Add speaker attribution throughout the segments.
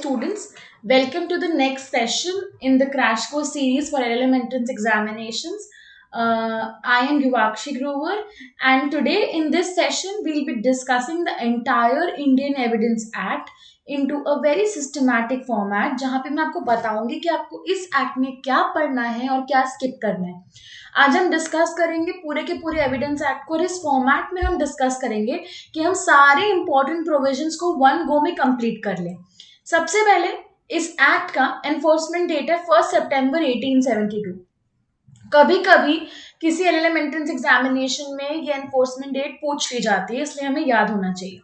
Speaker 1: students, welcome to the next session in the crash course series for LLM entrance examinations. I am Yuvakshi Grover, and today in this session we'll be discussing the entire Indian Evidence Act into a very systematic format, जहाँ पे मैं आपको बताऊंगी कि आपको इस act में क्या पढ़ना है और क्या स्किप करना है. आज हम डिस्कस करेंगे पूरे के पूरे एविडेंस एक्ट को और इस फॉर्मेट में हम डिस्कस करेंगे कि हम सारे इंपॉर्टेंट प्रोविजंस को वन गो में कंप्लीट कर लें. सबसे पहले इस एक्ट का एनफोर्समेंट डेट है 1 सितंबर 1872. कभी कभी किसी एलएलएम एंट्रेंस एग्जामिनेशन में ये एनफोर्समेंट डेट पूछ ली जाती है, इसलिए हमें याद होना चाहिए.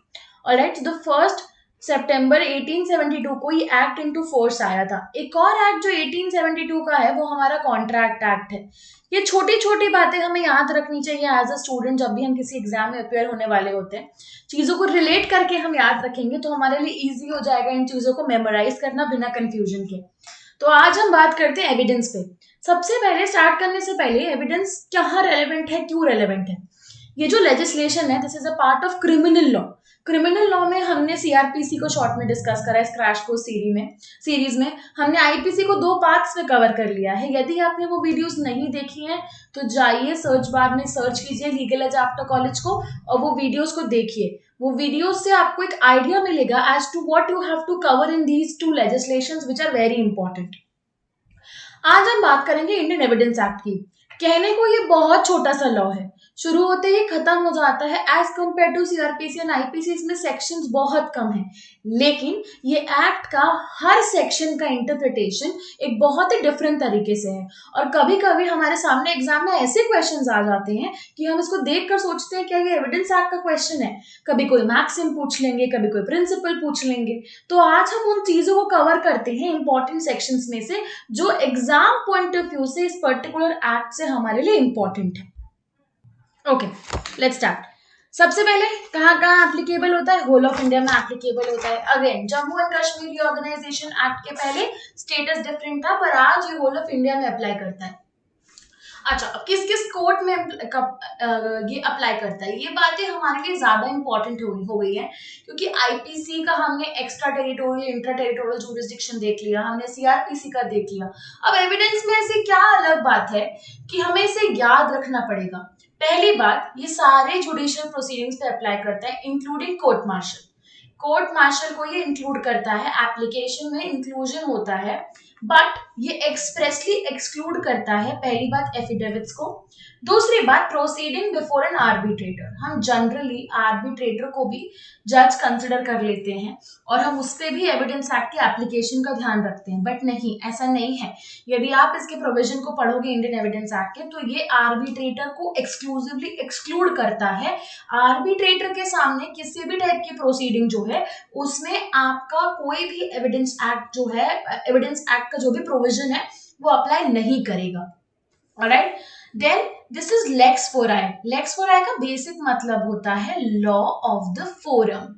Speaker 1: ऑलराइट, द 1 सितंबर 1872 को ये एक्ट इनटू फोर्स आया था. एक और एक्ट जो 1872 का है वो हमारा कॉन्ट्रैक्ट एक्ट है. ये छोटी छोटी बातें हमें याद रखनी चाहिए एज अ स्टूडेंट. जब भी हम किसी एग्जाम में अपेयर होने वाले होते हैं, चीजों को रिलेट करके हम याद रखेंगे तो हमारे लिए इजी हो जाएगा इन चीजों को मेमोराइज करना बिना कंफ्यूजन के. तो आज हम बात करते हैं एविडेंस पे. सबसे पहले स्टार्ट करने से पहले एविडेंस कहाँ रेलेवेंट है, क्यों रेलेवेंट है. ये जो लेजिस्लेशन है this is a part of criminal law. Criminal law में हमने सीआरपीसी को शॉर्ट में डिस्कस करा है. इस क्रैश कोर्स सीरीज में हमने आईपीसी को 2 पार्ट्स में कवर कर लिया है. यदि आपने वो वीडियोस नहीं देखी हैं तो जाइए सर्च बार में सर्च कीजिए लीगल एज आफ्टर कॉलेज को और वो वीडियोस को देखिए. वो वीडियोस से आपको एक आइडिया मिलेगा as to what you have to cover in these 2 legislations which are very important. आज हम बात करेंगे इंडियन एविडेंस एक्ट की. कहने को ये बहुत छोटा सा लॉ है, शुरू होते ही खत्म हो जाता है. As compare to CrPC and IPC इसमें सेक्शंस बहुत कम है, लेकिन ये एक्ट का हर सेक्शन का इंटरप्रिटेशन एक बहुत ही डिफरेंट तरीके से है. और कभी कभी हमारे सामने एग्जाम में ऐसे क्वेश्चंस आ जाते हैं कि हम इसको देखकर सोचते हैं क्या ये एविडेंस एक्ट का क्वेश्चन है. कभी कोई मैक्सिम पूछ लेंगे, कभी कोई प्रिंसिपल पूछ लेंगे. तो आज हम उन चीजों को कवर करते हैं इंपॉर्टेंट सेक्शंस में से जो एग्जाम पॉइंट ऑफ व्यू से इस पर्टिकुलर एक्ट से हमारे लिए इंपॉर्टेंट है. Okay, let's start. सबसे पहले कहाँ कहाँ एप्लीकेबल होता है, होल ऑफ इंडिया में एप्लीकेबल होता है. Again Jammu and Kashmir reorganisation act के पहले स्टेटस डिफरेंट था, पर आज ये होल ऑफ इंडिया में अप्लाई करता है. अच्छा, अब किस किस कोर्ट में ये अप्लाई करता है, ये बातें हमारे लिए ज्यादा इंपॉर्टेंट हो गई है क्योंकि आईपीसी का हमने extra territorial intra territorial jurisdiction देख लिया, हमने सीआरपीसी का देख लिया. अब एविडेंस में ऐसी क्या अलग बात है कि हमें इसे याद रखना पड़ेगा. पहली बात, ये सारे जुडिशियल प्रोसीडिंग्स पे अप्लाई करता है including court martial. Court martial को ये इंक्लूड करता है, एप्लीकेशन में इंक्लूजन होता है, बट ये एक्सप्रेसली एक्सक्लूड करता है पहली बात एफिडेविट्स को. दूसरी बात प्रोसीडिंग बिफोर एन आर्बिट्रेटर. हम जनरली आर्बिट्रेटर को भी जज कंसिडर कर लेते हैं और हम उस पर भी एविडेंस एक्ट के एप्लीकेशन का ध्यान रखते हैं, बट नहीं, ऐसा नहीं है. यदि आप इसके प्रोविजन को पढ़ोगे इंडियन एविडेंस एक्ट के तो ये आर्बिट्रेटर को एक्सक्लूसिवली एक्सक्लूड करता है. आर्बिट्रेटर के सामने किसी भी टाइप की प्रोसीडिंग जो है उसमें आपका कोई भी एविडेंस एक्ट जो है, एविडेंस एक्ट का जो भी प्रोविजन है वो अप्लाई नहीं करेगा. Alright, then this is lex fori. Lex fori का बेसिक मतलब होता है लॉ ऑफ द फोरम.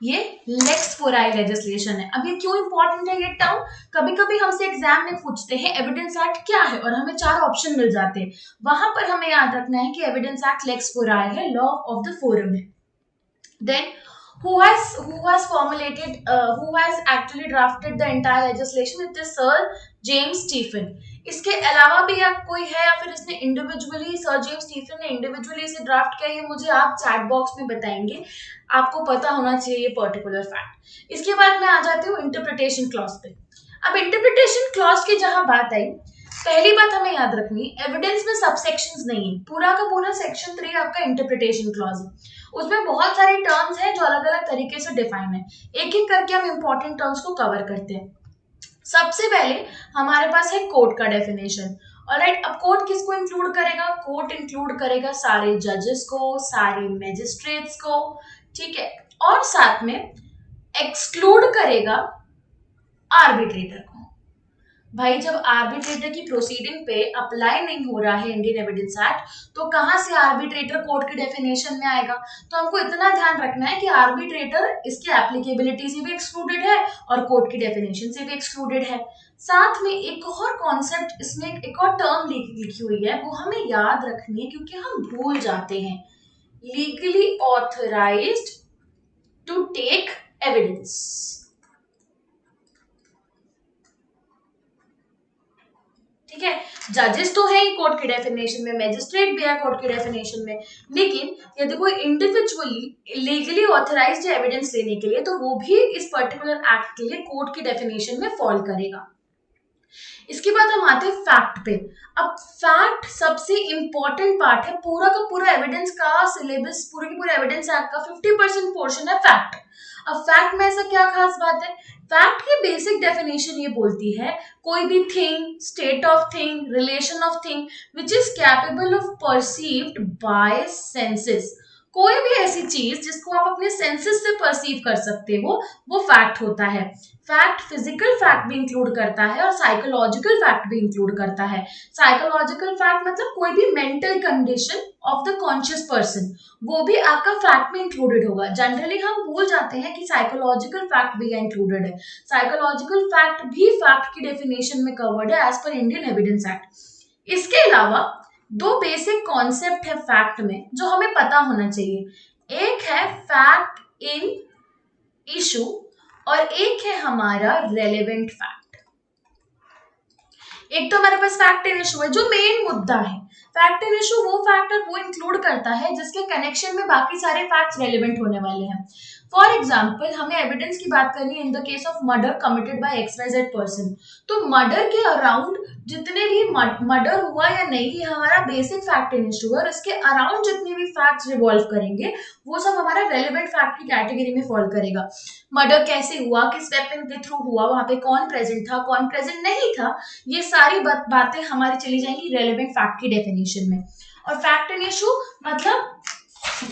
Speaker 1: ये लेक्स फोराई लेजिस्लेशन है. अब ये क्यों इंपॉर्टेंट है ये टर्म, कभी कभी हमसे एग्जाम में पूछते हैं एविडेंस एक्ट क्या है और हमें 4 ऑप्शन मिल जाते हैं. वहां पर हमें याद रखना है कि एविडेंस एक्ट लेक्स फोराई है, लॉ ऑफ द फोरम है. Then who has actually drafted the entire legislation, it is Sir James Stephen. इसके अलावा भी आप कोई है या फिर इसने इंडिविजुअली, सर जेम्स स्टीफन ने इंडिविजुअली इसे ड्राफ्ट किया, ये मुझे आप चैट बॉक्स में बताएंगे. आपको पता होना चाहिए ये पर्टिकुलर फैक्ट. इसके बाद मैं आ जाती हूँ इंटरप्रिटेशन क्लॉज पे. अब इंटरप्रिटेशन क्लॉज की जहां बात आई, पहली बात हमें याद रखनी, एविडेंस में सबसेक्शंस नहीं है. पूरा का पूरा सेक्शन 3 आपका इंटरप्रिटेशन क्लॉज है. उसमें बहुत सारी टर्म्स हैं जो अलग अलग तरीके से डिफाइन है. एक एक करके हम इंपॉर्टेंट टर्म्स को कवर करते हैं. सबसे पहले हमारे पास है कोर्ट का डेफिनेशन. ऑलराइट, अब कोर्ट किसको इंक्लूड करेगा, कोर्ट इंक्लूड करेगा सारे जजेस को, सारे मैजिस्ट्रेट्स को, ठीक है, और साथ में एक्सक्लूड करेगा आर्बिट्रेटर को. भाई जब आर्बिट्रेटर की प्रोसीडिंग पे अप्लाई नहीं हो रहा है इंडियन एविडेंस एक्ट तो कहां से आर्बिट्रेटर कोर्ट की डेफिनेशन में आएगा. तो हमको इतना ध्यान रखना है कि आर्बिट्रेटर इसकी एप्लीकेबिलिटी से भी एक्सक्लूडेड है और कोर्ट की डेफिनेशन से भी एक्सक्लूडेड है. साथ में एक और कॉन्सेप्ट, इसमें एक और टर्म लिखी हुई है, वो हमें याद रखनी है क्योंकि हम भूल जाते हैं. Legally authorised to take evidence. ठीक है, जजेस तो है ही कोर्ट की डेफिनेशन में, मैजिस्ट्रेट भी है कोर्ट की डेफिनेशन में, लेकिन यदि कोई इंडिविजुअली लीगली ऑथराइज्ड है एविडेंस लेने के लिए तो वो भी इस पर्टिकुलर एक्ट के लिए कोर्ट की डेफिनेशन में फॉल करेगा। इसके बाद हम आते हैं फैक्ट पे। अब फैक्ट सबसे इंपॉर्टेंट पार्ट है, पूरा का पूरा एविडेंस का सिलेबस, पूरे की पूरे एविडेंस एक्ट का 50% पोर्शन है फैक्ट। अब फैक्ट में ऐसा क्या खास बात है? फैक्ट की बेसिक डेफिनेशन ये बोलती है कोई भी thing, state of thing, relation of thing which is capable of perceived bye senses. कोई भी ऐसी चीज जिसको आप अपने सेंसेस से परसीव कर सकते हो वो फैक्ट होता है। फैक्ट फिजिकल फैक्ट भी इंक्लूड करता है और साइकोलॉजिकल फैक्ट भी इंक्लूड करता है। साइकोलॉजिकल फैक्ट मतलब कोई भी mental condition of the conscious person, वो भी आपका फैक्ट में इंक्लूडेड होगा। जनरली हम भूल जाते हैं कि साइकोलॉजिकल फैक्ट भी इंक्लूडेड है। साइकोलॉजिकल फैक्ट भी फैक्ट की डेफिनेशन में कवर्ड है as per Indian evidence act. इसके अलावा दो बेसिक कॉन्सेप्ट है फैक्ट में जो हमें पता होना चाहिए। एक है फैक्ट इन इशू और एक है हमारा रेलेवेंट फैक्ट। एक तो हमारे पास फैक्ट इन इशू है जो मेन मुद्दा है। फैक्ट इन इशू वो फैक्टर वो इंक्लूड करता है जिसके कनेक्शन में बाकी सारे फैक्ट्स रेलेवेंट होने वाले हैं। फॉर एग्जाम्पल हमें एविडेंस की बात करनी है in the case of murder committed by XYZ person, तो मर्डर के अराउंड जितने भी मर्डर हुआ या नहीं ये हमारा बेसिक फैक्ट इन इशू है और इसके अराउंड जितने भी फैक्ट्स रिवॉल्व करेंगे वो सब हमारा रेलेवेंट फैक्ट की कैटेगरी में फॉल करेगा। मर्डर कैसे हुआ, किस वेपन के थ्रू हुआ, वहां पे कौन प्रेजेंट था, कौन प्रेजेंट नहीं था, ये सारी बातें हमारी चली जाएंगी रेलेवेंट फैक्ट की डेफिनेशन में। और फैक्ट इन इशू मतलब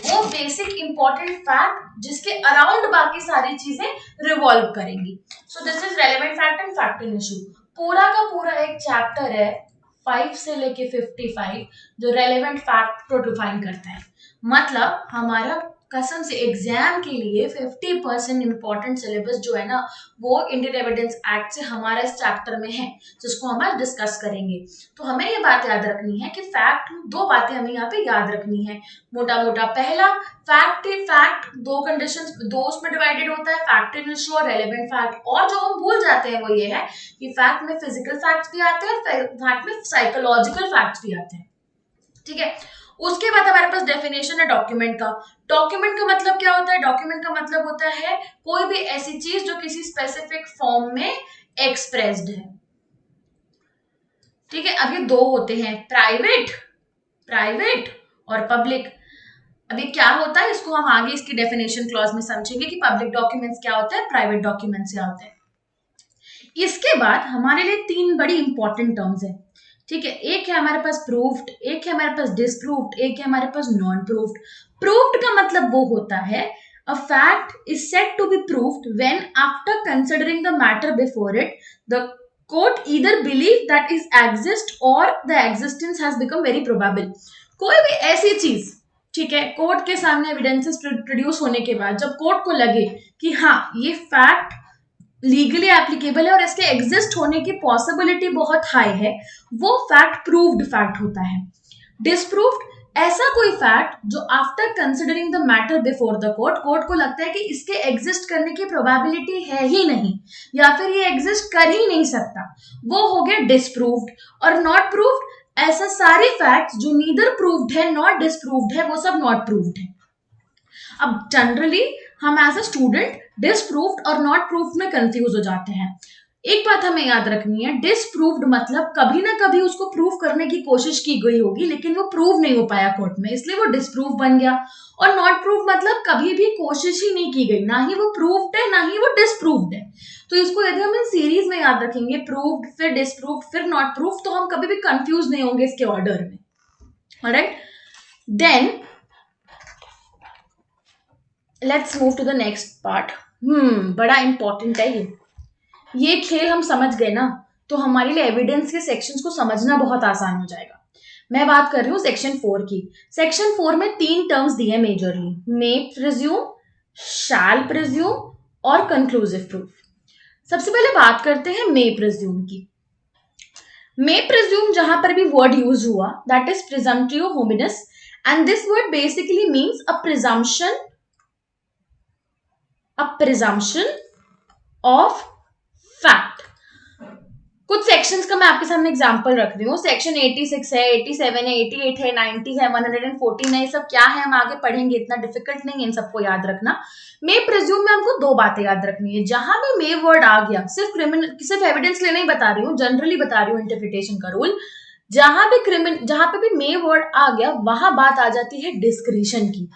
Speaker 1: वो बेसिक इंपॉर्टेंट फैक्ट जिसके अराउंड बाकी सारी चीजें रिवॉल्व करेंगी। So this is relevant fact and fact in issue. पूरा का पूरा एक चैप्टर है 5 से लेके 55 जो रेलेवेंट फैक्ट को डिफाइन करता है। मतलब हमारा कसम से एग्जाम के लिए 50% इंपॉर्टेंट सिलेबस जो है ना वो इंडियन एविडेंस एक्ट से हमारा इस चैप्टर में है जिसको हम आज डिस्कस करेंगे। तो हमें ये बात याद रखनी है कि फैक्ट, दो बातें हमें यहाँ पे याद रखनी है मोटा मोटा। पहला फैक्ट दो कंडीशंस, दो उसमें डिवाइडेड होता है, फैक्ट इन इशू और रेलेवेंट फैक्ट। और जो हम भूल जाते हैं वो ये है कि फैक्ट में फिजिकल फैक्ट्स भी आते हैं और फैक्ट में साइकोलॉजिकल फैक्ट्स भी आते हैं। ठीक है, उसके बाद हमारे पास डेफिनेशन है डॉक्यूमेंट का। डॉक्यूमेंट का मतलब क्या होता है? डॉक्यूमेंट का मतलब होता है कोई भी ऐसी चीज जो किसी स्पेसिफिक फॉर्म में एक्सप्रेस्ड है। ठीक है, अब ये दो होते हैं प्राइवेट और पब्लिक। अभी क्या होता है इसको हम आगे इसकी डेफिनेशन क्लॉज में समझेंगे कि पब्लिक डॉक्यूमेंट्स क्या होते हैं, प्राइवेट डॉक्यूमेंट्स क्या होते हैं। इसके बाद हमारे लिए तीन बड़ी इंपॉर्टेंट टर्म्स है। ठीक है, एक है हमारे पास प्रूव्ड, एक है हमारे पास डिसप्रूव्ड, एक है हमारे पास नॉन प्रूव्ड। प्रूव्ड का मतलब वो होता है a fact is said to be proved when after considering the matter before it the court either believe that is exist और the existence has become very probable. कोई भी ऐसी चीज, ठीक है, कोर्ट के सामने एविडेंसेस प्रोड्यूस होने के बाद जब कोर्ट को लगे कि हाँ ये फैक्ट लीगली एप्लीकेबल है और इसके एग्जिस्ट होने की पॉसिबिलिटी बहुत हाई है, वो फैक्ट प्रूव्ड फैक्ट होता है। डिसप्रूव्ड ऐसा कोई फैक्ट जो after considering the matter before the court, court को लगता है कि इसके एग्जिस्ट करने की प्रोबेबिलिटी है ही नहीं या फिर ये एग्जिस्ट कर ही नहीं सकता, वो हो गया डिसप्रूव्ड। और नॉट प्रूव्ड ऐसा सारे फैक्ट्स जो नीदर प्रूव्ड है नॉट डिसप्रूव्ड है वो सब नॉट प्रूव्ड है। अब जनरली हम एज अ स्टूडेंट डिसप्रूव्ड और नॉट प्रूव्ड में कंफ्यूज हो जाते हैं। एक बात हमें याद रखनी है, डिसप्रूव्ड मतलब कभी ना कभी उसको प्रूव करने की कोशिश की गई होगी लेकिन वो प्रूव नहीं हो पाया कोर्ट में इसलिए वो डिसप्रूव बन गया। और नॉट प्रूव मतलब कभी भी कोशिश ही नहीं की गई, ना ही वो प्रूव्ड है ना ही वो डिसप्रूव्ड है। तो इसको यदि हम इन सीरीज में याद रखेंगे प्रूव्ड फिर डिसप्रूव्ड फिर नॉट प्रूव्ड तो हम कभी भी कंफ्यूज नहीं होंगे इसके ऑर्डर में। Alright, then let's move to the next part. बड़ा इंपॉर्टेंट है ये खेल हम समझ गए ना तो हमारे लिए एविडेंस के सेक्शंस को समझना बहुत आसान हो जाएगा। मैं बात कर रही हूँ सेक्शन 4 की। सेक्शन 4 में तीन टर्म्स दिए हैं मेजरली, मे प्रिज्यूम, शैल प्रिज्यूम और कंक्लूसिव प्रूफ। सबसे पहले बात करते हैं मे प्रिज्यूम की। मे प्रिज्यूम जहां पर भी वर्ड यूज हुआ that is presumptive hominis and this word basically means a presumption of fact। कुछ सेक्शंस का मैं आपके सामने एग्जांपल रख रही हूँ। सेक्शन 86 है, 87 है, 88 है, 90 है, 114 है, ये सब क्या है हम आगे पढ़ेंगे, इतना डिफिकल्ट नहीं है इन सबको याद रखना। मे प्रिज्यूम में हमको दो बातें याद रखनी है। जहां भी मे वर्ड आ गया, सिर्फ एविडेंस लेना ही बता रही हूँ, जनरली बता रही हूँ इंटरप्रिटेशन का रूल। जहां पे भी मे वर्ड आ गया वहां बात आ जाती है डिस्क्रिशन की।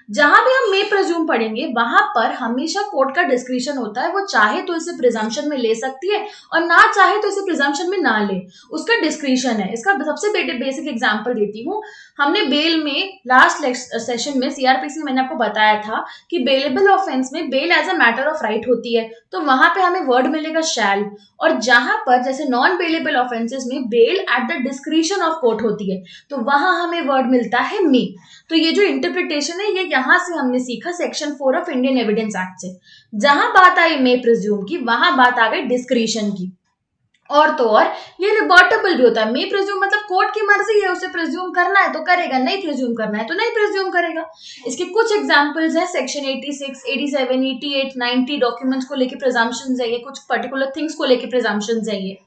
Speaker 1: जहां भी हम मे प्रिज्यूम पढ़ेंगे वहां पर हमेशा कोर्ट का डिस्क्रिशन होता है, वो चाहे तो इसे प्रिजम्पशन में ले सकती है और ना चाहे तो इसे प्रिजम्पशन में ना ले, उसका डिस्क्रिशन है। इसका सबसे बेसिक एग्जांपल देती हूँ। हमने बेल में लास्ट सेशन में सीआरपीसी में मैंने आपको बताया था कि बेलेबल ऑफेंस में bail as a matter of right होती है, तो वहां पे हमें वर्ड मिलेगा शैल। और जहां पर जैसे नॉन बेलेबल ऑफेंसेस में bail at the discretion of court होती है, तो वहां हमें वर्ड मिलता है मे। तो ये जो इंटरप्रिटेशन है ये यहां से हमने सीखा section 4 of Indian evidence act से। जहां बात आई मे प्रिज्यूम की वहां बात आ गई डिस्क्रिशन की। और तो और ये रिबर्टेबल भी होता है। मे प्रिज्यूम मतलब कोर्ट की मर्जी है, उसे प्रिज्यूम करना है तो करेगा, नहीं प्रिज्यूम करना है तो नहीं प्रिज्यूम करेगा। इसके कुछ एग्जांपल्स हैं सेक्शन 86, 87, 88, 90 डॉक्यूमेंट्स को लेके प्रिजम्पशंस है ये, कुछ पर्टिकुलर थिंग्स को लेके प्रिजम्पशंस है ये।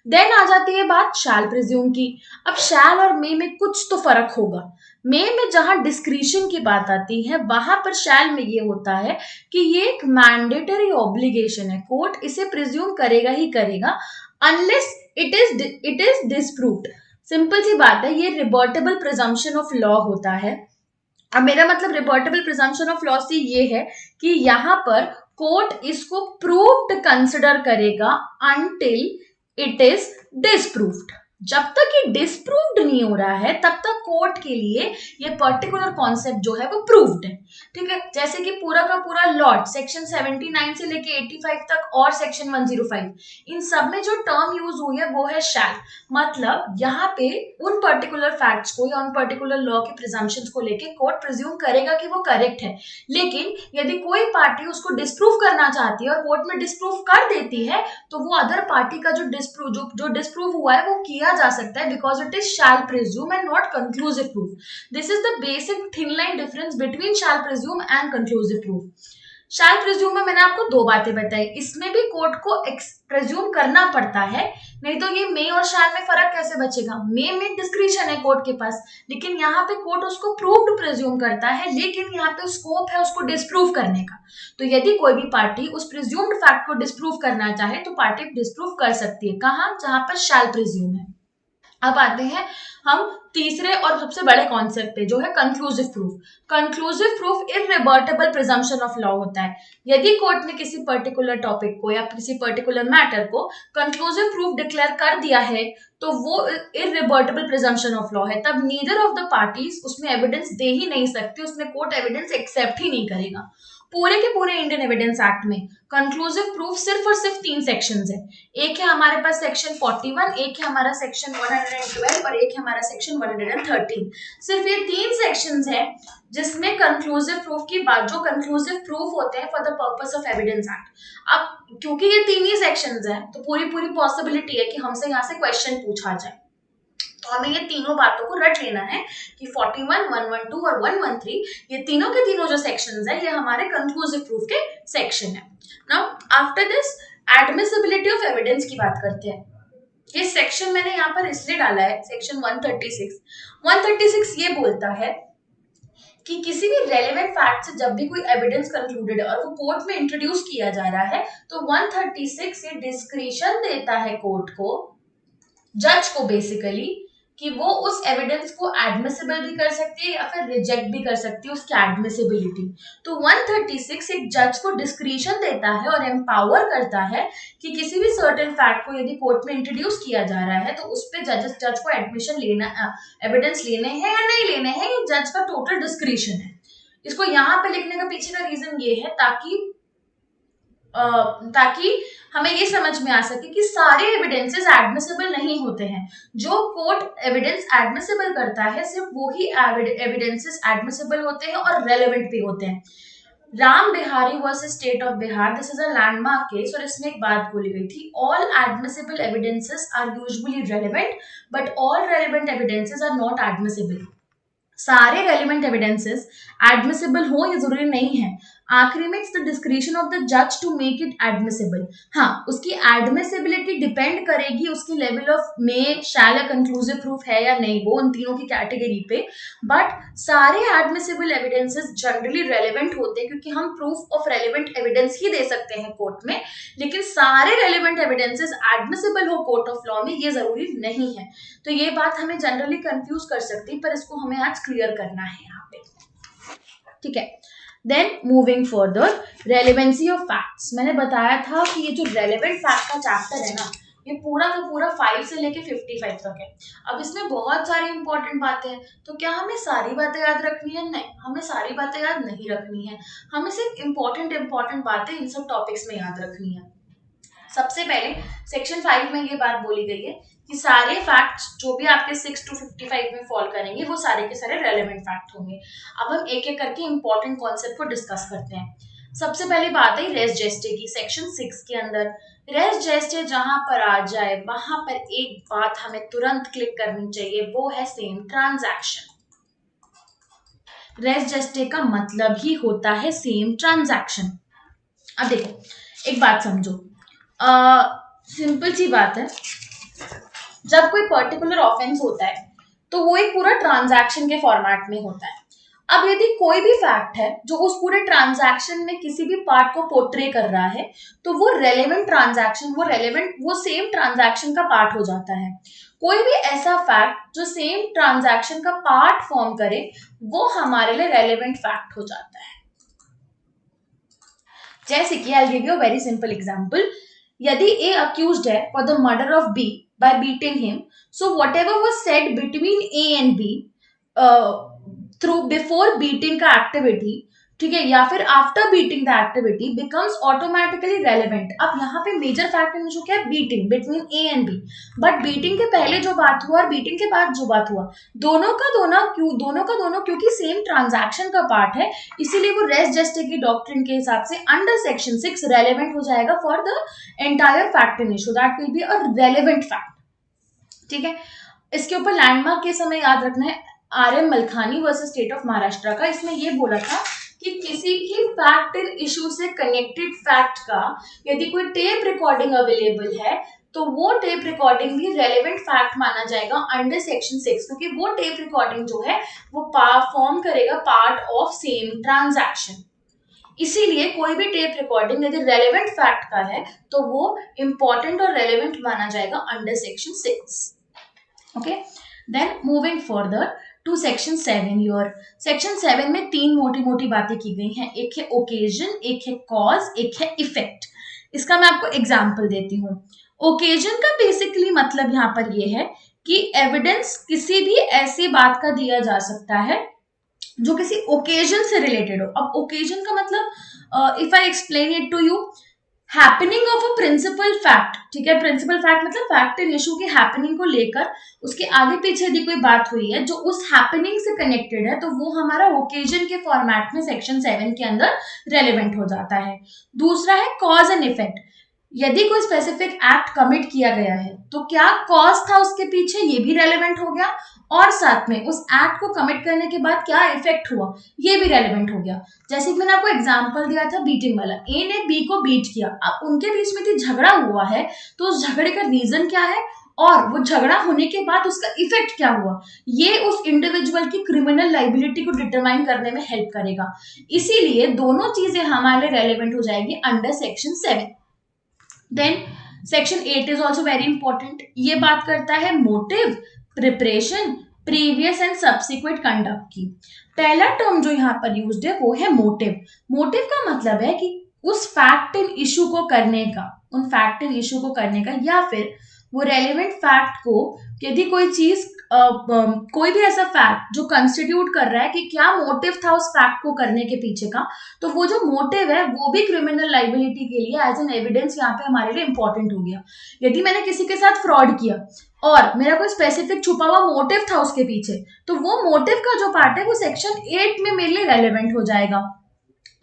Speaker 1: देन आ जाती है बात शैल प्रिज्यूम की। अब शैल और मे में कुछ तो फर्क होगा। मे में जहां डिस्क्रिशन की बात आती है वहां पर शैल में ये होता है कि ये एक मैंडेटरी ऑब्लिगेशन है, कोर्ट इसे प्रिज्यूम करेगा ही करेगा unless it is disproved. Simple सी बात है, ये रिबर्टेबल प्रिजम्पशन ऑफ लॉ होता है। अब मेरा मतलब रिबर्टेबल प्रिजम्पशन ऑफ लॉ से ये है कि यहां पर कोर्ट इसको प्रूव्ड कंसिडर करेगा अनटिल इट इज डिस्प्रूव्ड। जब तक ये डिस्प्रूव्ड नहीं हो रहा है तब तक कोर्ट के लिए ये पर्टिकुलर कॉन्सेप्ट जो है वो प्रूव्ड है। ठीक है, जैसे कि पूरा का पूरा लॉट सेक्शन 79 से लेके 85 तक और सेक्शन 105, इन सब में जो टर्म यूज हुई है वो है शैल। मतलब यहाँ पे उन पर्टिकुलर फैक्ट्स को या उन पर्टिकुलर लॉ के प्रिजम्पशंस को लेके कोर्ट प्रिज्यूम करेगा कि वो करेक्ट है। लेकिन यदि कोई पार्टी उसको डिस्प्रूव करना चाहती है और कोर्ट में डिस्प्रूव कर देती है तो वो अदर पार्टी का जो डिस्प्रूव हुआ है वो किया जा सकता है, because it is shell presume and not conclusive proof. This is the basic thin line difference between shell presume and conclusive proof. Shell presume में मैंने आपको दो बातें बताई, इसमें भी कोर्ट को प्रिज्यूम करना पड़ता है, नहीं तो ये मे और शैल में फर्क कैसे बचेगा। मे में डिस्क्रिशन है कोर्ट के पास, लेकिन यहाँ पे कोर्ट उसको प्रूव्ड प्रिज्यूम करता है, लेकिन यहाँ पे स्कोप है उसको डिस्प्रूव करने का। तो यदि कोई भी पार्टी उस प्रिज्यूम्ड फैक्ट को डिस्प्रूव करना चाहे तो पार्टी डिस्प्रूव कर सकती है, कहाँ, जहां पर शैल प्रिज्यूम है। अब आते हैं हम तीसरे और सबसे बड़े कॉन्सेप्ट पे, जो है conclusive proof. Conclusive proof irrebuttable presumption of law होता है। यदि कोर्ट ने किसी पर्टिकुलर टॉपिक को या किसी पर्टिकुलर मैटर को कंक्लूसिव प्रूफ डिक्लेयर कर दिया है तो वो इररिवर्टेबल प्रिजम्पशन ऑफ लॉ है। तब नीदर ऑफ द पार्टीज उसमें एविडेंस दे ही नहीं सकती, उसमें कोर्ट एविडेंस एक्सेप्ट ही नहीं करेगा। पूरे के पूरे इंडियन एविडेंस एक्ट में कंक्लूसिव प्रूफ सिर्फ और सिर्फ तीन सेक्शंस है। एक है हमारे पास सेक्शन 41, एक है हमारा सेक्शन 112 और एक है हमारा सेक्शन 113। सिर्फ ये तीन सेक्शंस है जिसमें कंक्लूसिव प्रूफ की बात, जो कंक्लूसिव प्रूफ होते हैं for the purpose of evidence act. अब क्योंकि ये तीन ही सेक्शंस हैं तो पूरी पूरी पॉसिबिलिटी है कि हमसे यहाँ से क्वेश्चन पूछा जाए, तो हमें ये तीनों बातों को रट लेना है कि 41, 112 और 113 ये तीनों के तीनों जो सेक्शंस है ये हमारे कंक्लूसिव प्रूफ के सेक्शन है। Now after this admissibility of evidence की बात करते हैं। ये सेक्शन मैंने यहाँ पर इसलिए डाला है, सेक्शन 136 ये बोलता है कि किसी भी रेलेवेंट फैक्ट से जब भी कोई एविडेंस कंक्लूडेड है और वो कोर्ट में इंट्रोड्यूस किया जा रहा है तो 136 ये डिस्क्रिशन देता है कोर्ट को, जज को बेसिकली, कि वो उस एविडेंस को एडमिसिबल भी कर सकती है या फिर रिजेक्ट भी कर सकती है उसकी एडमिसिबिलिटी। तो 136 एक जज को डिस्क्रिशन देता है और एम्पावर करता है कि किसी भी सर्टेन फैक्ट को यदि कोर्ट में इंट्रोड्यूस किया जा रहा है तो उस पर जज को एडमिशन लेना, एविडेंस लेने हैं या नहीं लेने हैं, ये जज का टोटल डिस्क्रिशन है। इसको यहाँ पे लिखने का पीछे का रीजन ये है ताकि हमें ये समझ में आ सके कि सारे एविडेंसेस एडमिसिबल नहीं होते हैं। जो कोर्ट एविडेंस एडमिसिबल करता है सिर्फ वही एविडेंसेस एडमिसिबल होते हैं और रेलेवेंट भी होते हैं। Ram Bihari versus state of Bihar, this is a landmark case, और इसमें एक बात बोली गई थी, all admissible evidences are usually relevant but all relevant evidences are not admissible. सारे रेलिवेंट एविडेंसेस एडमिसिबल हो ये जरूरी नहीं है। आखिरी में it's the discretion of the जज टू मेक इट एडमिसिबल। हाँ, उसकी एडमिसिबिलिटी डिपेंड करेगी उसकी level of may shall a conclusive proof है या नहीं, वो उन तीनों की कैटेगरी पे। बट सारे एडमिसिबल एविडेंसेस जनरली रेलिवेंट होते हैं, क्योंकि हम प्रूफ ऑफ रेलिवेंट एविडेंस ही दे सकते हैं कोर्ट में, लेकिन सारे रेलिवेंट एविडेंसेस एडमिसिबल हो कोर्ट ऑफ लॉ में ये जरूरी नहीं है। तो ये बात हमें जनरली कंफ्यूज कर सकती है, पर इसको हमें आज क्लियर करना है यहाँ पे, ठीक है। Then moving further, relevancy of facts. मैंने बताया था कि ये जो रेलेवेंट फैक्ट का चैप्टर है ना, ये पूरा का पूरा 5 से लेके 55 तक है। अब इसमें बहुत सारी इंपॉर्टेंट बातें हैं, तो क्या हमें सारी बातें याद रखनी है? नहीं, हमें सारी बातें याद नहीं रखनी है, हमें सिर्फ इंपॉर्टेंट बातें इन सब टॉपिक्स में याद रखनी है। सबसे पहले सेक्शन 5 में ये बात बोली गई है कि सारे फैक्ट्स जो भी आपके 6 to 55 में फॉल करेंगे वो सारे के सारे रेलेवेंट फैक्ट होंगे। अब हम एक एक करके इंपॉर्टेंट कॉन्सेप्ट को डिस्कस करते हैं। सबसे पहली बात है रेस जेस्टे की। सेक्शन 6 के अंदर रेस जेस्टे जहां पर आ जाए वहां पर एक बात हमें तुरंत क्लिक करनी चाहिए, वो है सेम ट्रांजैक्शन। रेस जेस्टे का मतलब ही होता है सेम ट्रांजैक्शन। अब देखो, एक बात समझो, सिंपल सी बात है, जब कोई पर्टिकुलर ऑफेंस होता है तो वो एक पूरा ट्रांजैक्शन के फॉर्मेट में होता है। अब यदि कोई भी फैक्ट है जो उस पूरे ट्रांजैक्शन में किसी भी पार्ट को पोर्ट्रे कर रहा है, तो वो रेलेवेंट ट्रांजैक्शन, वो सेम ट्रांजैक्शन का पार्ट हो जाता है। कोई भी ऐसा फैक्ट जो सेम ट्रांजैक्शन का पार्ट फॉर्म करे, वो हमारे लिए रेलेवेंट फैक्ट हो जाता है। जैसे कि I give you a very simple example, यदि A accused है for the murder of B by beating him, so whatever was said between A and B through before beating का activity, ठीक है, या फिर after beating the activity becomes automatically relevant. अब यहाँ पे मेजर फैक्टर जो क्या है, beating between A and B. But beating के पहले जो बात हुआ और बीटिंग के बाद जो बात हुआ, दोनों का दोनों क्योंकि सेम ट्रांजैक्शन का पार्ट है, इसीलिए वो रेस जस्टे की डॉक्ट्रिन के हिसाब से अंडर सेक्शन 6 रेलेवेंट हो जाएगा for the entire fact in issue, that will be a relevant fact, ठीक है। इसके ऊपर लैंडमार्क केस हमें याद रखना है, RM Malkani versus state of Maharashtra का। इसमें ये बोला था कि किसी भी फैक्ट इन इशू से कनेक्टेड फैक्ट का यदि कोई टेप रिकॉर्डिंग अवेलेबल है, तो वो टेप रिकॉर्डिंग भी रेलेवेंट फैक्ट माना जाएगा अंडर सेक्शन 6, क्योंकि वो टेप रिकॉर्डिंग जो है वो फॉर्म करेगा पार्ट ऑफ सेम ट्रांजैक्शन। इसीलिए कोई भी टेप रिकॉर्डिंग यदि रेलेवेंट फैक्ट का है तो वो इंपॉर्टेंट और रेलेवेंट माना जाएगा under section 6। Okay, then moving further to section 7। Your section 7 में 3 मोटी मोटी बातें की गई हैं, एक है ओकेजन, एक है कॉज, एक है इफेक्ट। इसका मैं आपको एग्जांपल देती हूँ। ओकेजन का बेसिकली मतलब यहाँ पर ये है कि एविडेंस किसी भी ऐसी बात का दिया जा सकता है जो किसी ओकेजन से रिलेटेड हो। अब ओकेजन का मतलब if I explain it to you, happening of a principal fact, ठीक है। प्रिंसिपल फैक्ट मतलब फैक्ट इन इशू की हैपनिंग को लेकर उसके आगे पीछे यदि कोई बात हुई है जो उस हैपनिंग से कनेक्टेड है, तो वो हमारा ओकेजन के फॉर्मेट में सेक्शन 7 के अंदर रेलेवेंट हो जाता है। दूसरा है कॉज एंड इफेक्ट, यदि कोई स्पेसिफिक एक्ट कमिट किया गया है तो क्या कॉज था उसके पीछे, ये भी रेलेवेंट हो गया, और साथ में उस एक्ट को कमिट करने के बाद क्या इफेक्ट हुआ, ये भी रेलेवेंट हो गया। जैसे कि मैंने आपको एग्जांपल दिया था बीटिंग वाला, ए ने बी को बीट किया, अब उनके बीच में यदि झगड़ा हुआ है तो उस झगड़े का रीजन क्या है और वो झगड़ा होने के बाद उसका इफेक्ट क्या हुआ, ये उस इंडिविजुअल की क्रिमिनल लाइबिलिटी को डिटरमाइन करने में हेल्प करेगा। इसीलिए दोनों चीजें हमारे रेलेवेंट हो जाएगी under section 7। Then section 8 is also very important. ये बात करता है motive, preparation, previous and subsequent conduct की। पहला टर्म जो यहाँ पर यूज्ड है वो है मोटिव। मोटिव का मतलब है कि उस फैक्ट इन इशू को करने का, उन फैक्ट इन इशू को करने का, या फिर वो रेलेवेंट फैक्ट को, यदि कोई चीज कोई भी ऐसा फैक्ट जो कंस्टिट्यूट कर रहा है कि क्या मोटिव था उस फैक्ट को करने के पीछे का, तो वो जो मोटिव है वो भी क्रिमिनल लाइबिलिटी के लिए एज एन एविडेंस यहाँ पे हमारे लिए इंपॉर्टेंट हो गया। यदि मैंने किसी के साथ फ्रॉड किया और मेरा कोई स्पेसिफिक छुपा हुआ मोटिव था उसके पीछे, तो वो मोटिव का जो पार्ट है वो सेक्शन 8 में मेरे लिए रेलेवेंट हो जाएगा।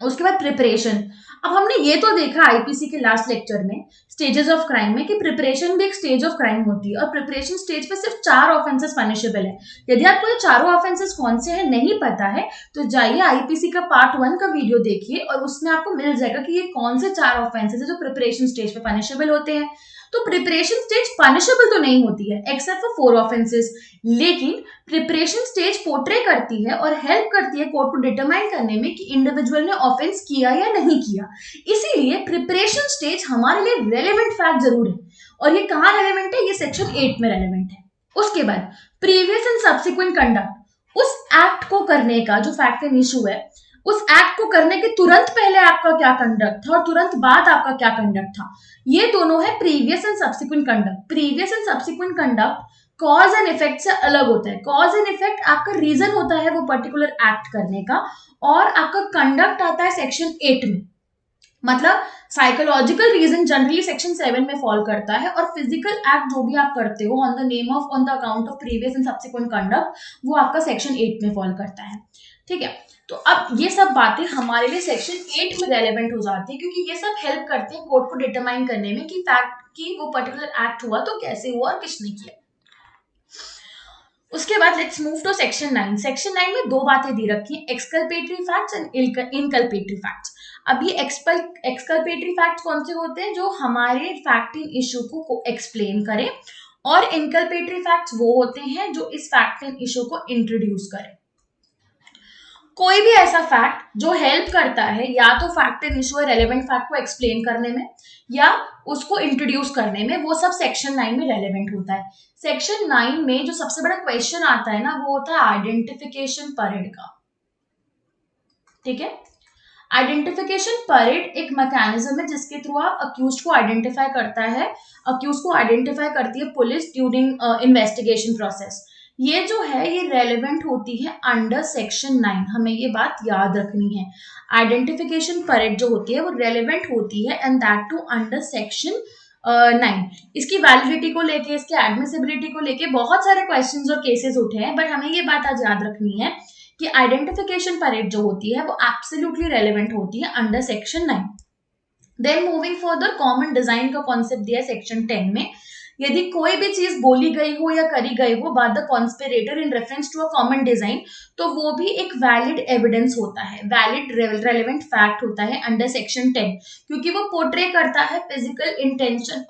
Speaker 1: उसके बाद प्रिपरेशन। अब हमने ये तो देखा आईपीसी के लास्ट लेक्चर में स्टेजेस ऑफ क्राइम में कि प्रिपरेशन भी एक स्टेज ऑफ क्राइम होती है और प्रिपरेशन स्टेज पे सिर्फ 4 ऑफेंसेस पनिशेबल है। यदि आपको ये चारों ऑफेंसेस कौन से हैं नहीं पता है तो जाइए आईपीसी का पार्ट 1 का वीडियो देखिए और उसमें आपको मिल जाएगा कि ये कौन से 4 ऑफेंसेस है जो प्रिपरेशन स्टेज पे पनिशेबल होते हैं। तो प्रिपरेशन स्टेज पनिशेबल तो नहीं होती है एक्सेप्ट फॉर 4 ऑफेंसेस, लेकिन प्रिपरेशन स्टेज पोर्ट्रे करती है और हेल्प करती है कोर्ट को डिटरमाइन करने में कि इंडिविजुअल ने ऑफेंस किया या नहीं किया। इसीलिए प्रिपरेशन स्टेज हमारे लिए रेलेवेंट फैक्ट जरूर है। और ये कहाँ रेलेवेंट है? ये सेक्शन 8 में रेलेवेंट है। उसके बाद प्रीवियस एंड सब्सिक्वेंट कंडक्ट, उस एक्ट को करने का जो फैक्ट एंड इशू है, उस एक्ट को करने के तुरंत पहले आपका क्या कंडक्ट था और तुरंत बाद आपका क्या कंडक्ट था, ये दोनों है previous and subsequent conduct. Previous and subsequent conduct cause and effect से अलग होता है। कॉज एंड इफेक्ट आपका रीजन होता है वो पर्टिकुलर एक्ट करने का, और आपका कंडक्ट आता है सेक्शन 8 में। मतलब साइकोलॉजिकल रीजन जनरली सेक्शन 7 में फॉल करता है, और फिजिकल एक्ट जो भी आप करते हो on the account of previous and subsequent conduct वो आपका सेक्शन 8 में फॉल करता है। ठीक है, तो अब ये सब बातें हमारे लिए सेक्शन 8 में रेलेवेंट हो जाती है, क्योंकि ये सब हेल्प करते हैं कोर्ट को डिटरमाइन करने में कि फैक्ट की वो पर्टिकुलर एक्ट हुआ तो कैसे हुआ और किसने किया। उसके बाद let's move to section 9। Section 9 में दो बातें दी रखी हैं, exculpatory facts and inculpatory facts. अब ये एक्सकल्पेटरी फैक्ट्स कौन से होते हैं? जो हमारे फैक्टिंग इशू को एक्सप्लेन करें, और इनकल्पेटरी फैक्ट्स वो होते हैं जो इस फैक्टिंग इशू को इंट्रोड्यूस करें। कोई भी ऐसा फैक्ट जो हेल्प करता है या तो फैक्ट एंड इशू है रेलेवेंट फैक्ट को एक्सप्लेन करने में या उसको इंट्रोड्यूस करने में, वो सब सेक्शन 9 में रेलेवेंट होता है। सेक्शन 9 में जो सबसे बड़ा क्वेश्चन आता है ना वो होता है आइडेंटिफिकेशन परेड का। ठीक है, आइडेंटिफिकेशन परेड एक मैकेनिज्म है जिसके थ्रू आप अक्यूज को आइडेंटिफाई करती है पुलिस ड्यूरिंग इन्वेस्टिगेशन प्रोसेस। ये जो है ये रेलेवेंट होती है अंडर सेक्शन 9, हमें ये बात याद रखनी है। आइडेंटिफिकेशन परेड जो होती है वो रेलेवेंट होती है and that too under section 9। इसकी वैलिडिटी को लेके, इसकी एडमिसिबिलिटी को लेके बहुत सारे क्वेश्चंस और केसेस उठे हैं, बट हमें ये बात आज याद रखनी है कि आइडेंटिफिकेशन परेड जो होती है वो एब्सोल्युटली रेलेवेंट होती है under section 9। Then moving further, common design का कॉन्सेप्ट दिया है सेक्शन 10 में। यदि कोई भी चीज बोली गई हो या करी गई हो by the conspirator in reference to a common design, तो वो भी एक वैलिड एविडेंस होता है, वैलिड रेलेवेंट फैक्ट होता है अंडर सेक्शन 10, क्योंकि वो पोर्ट्रे करता है physical intention,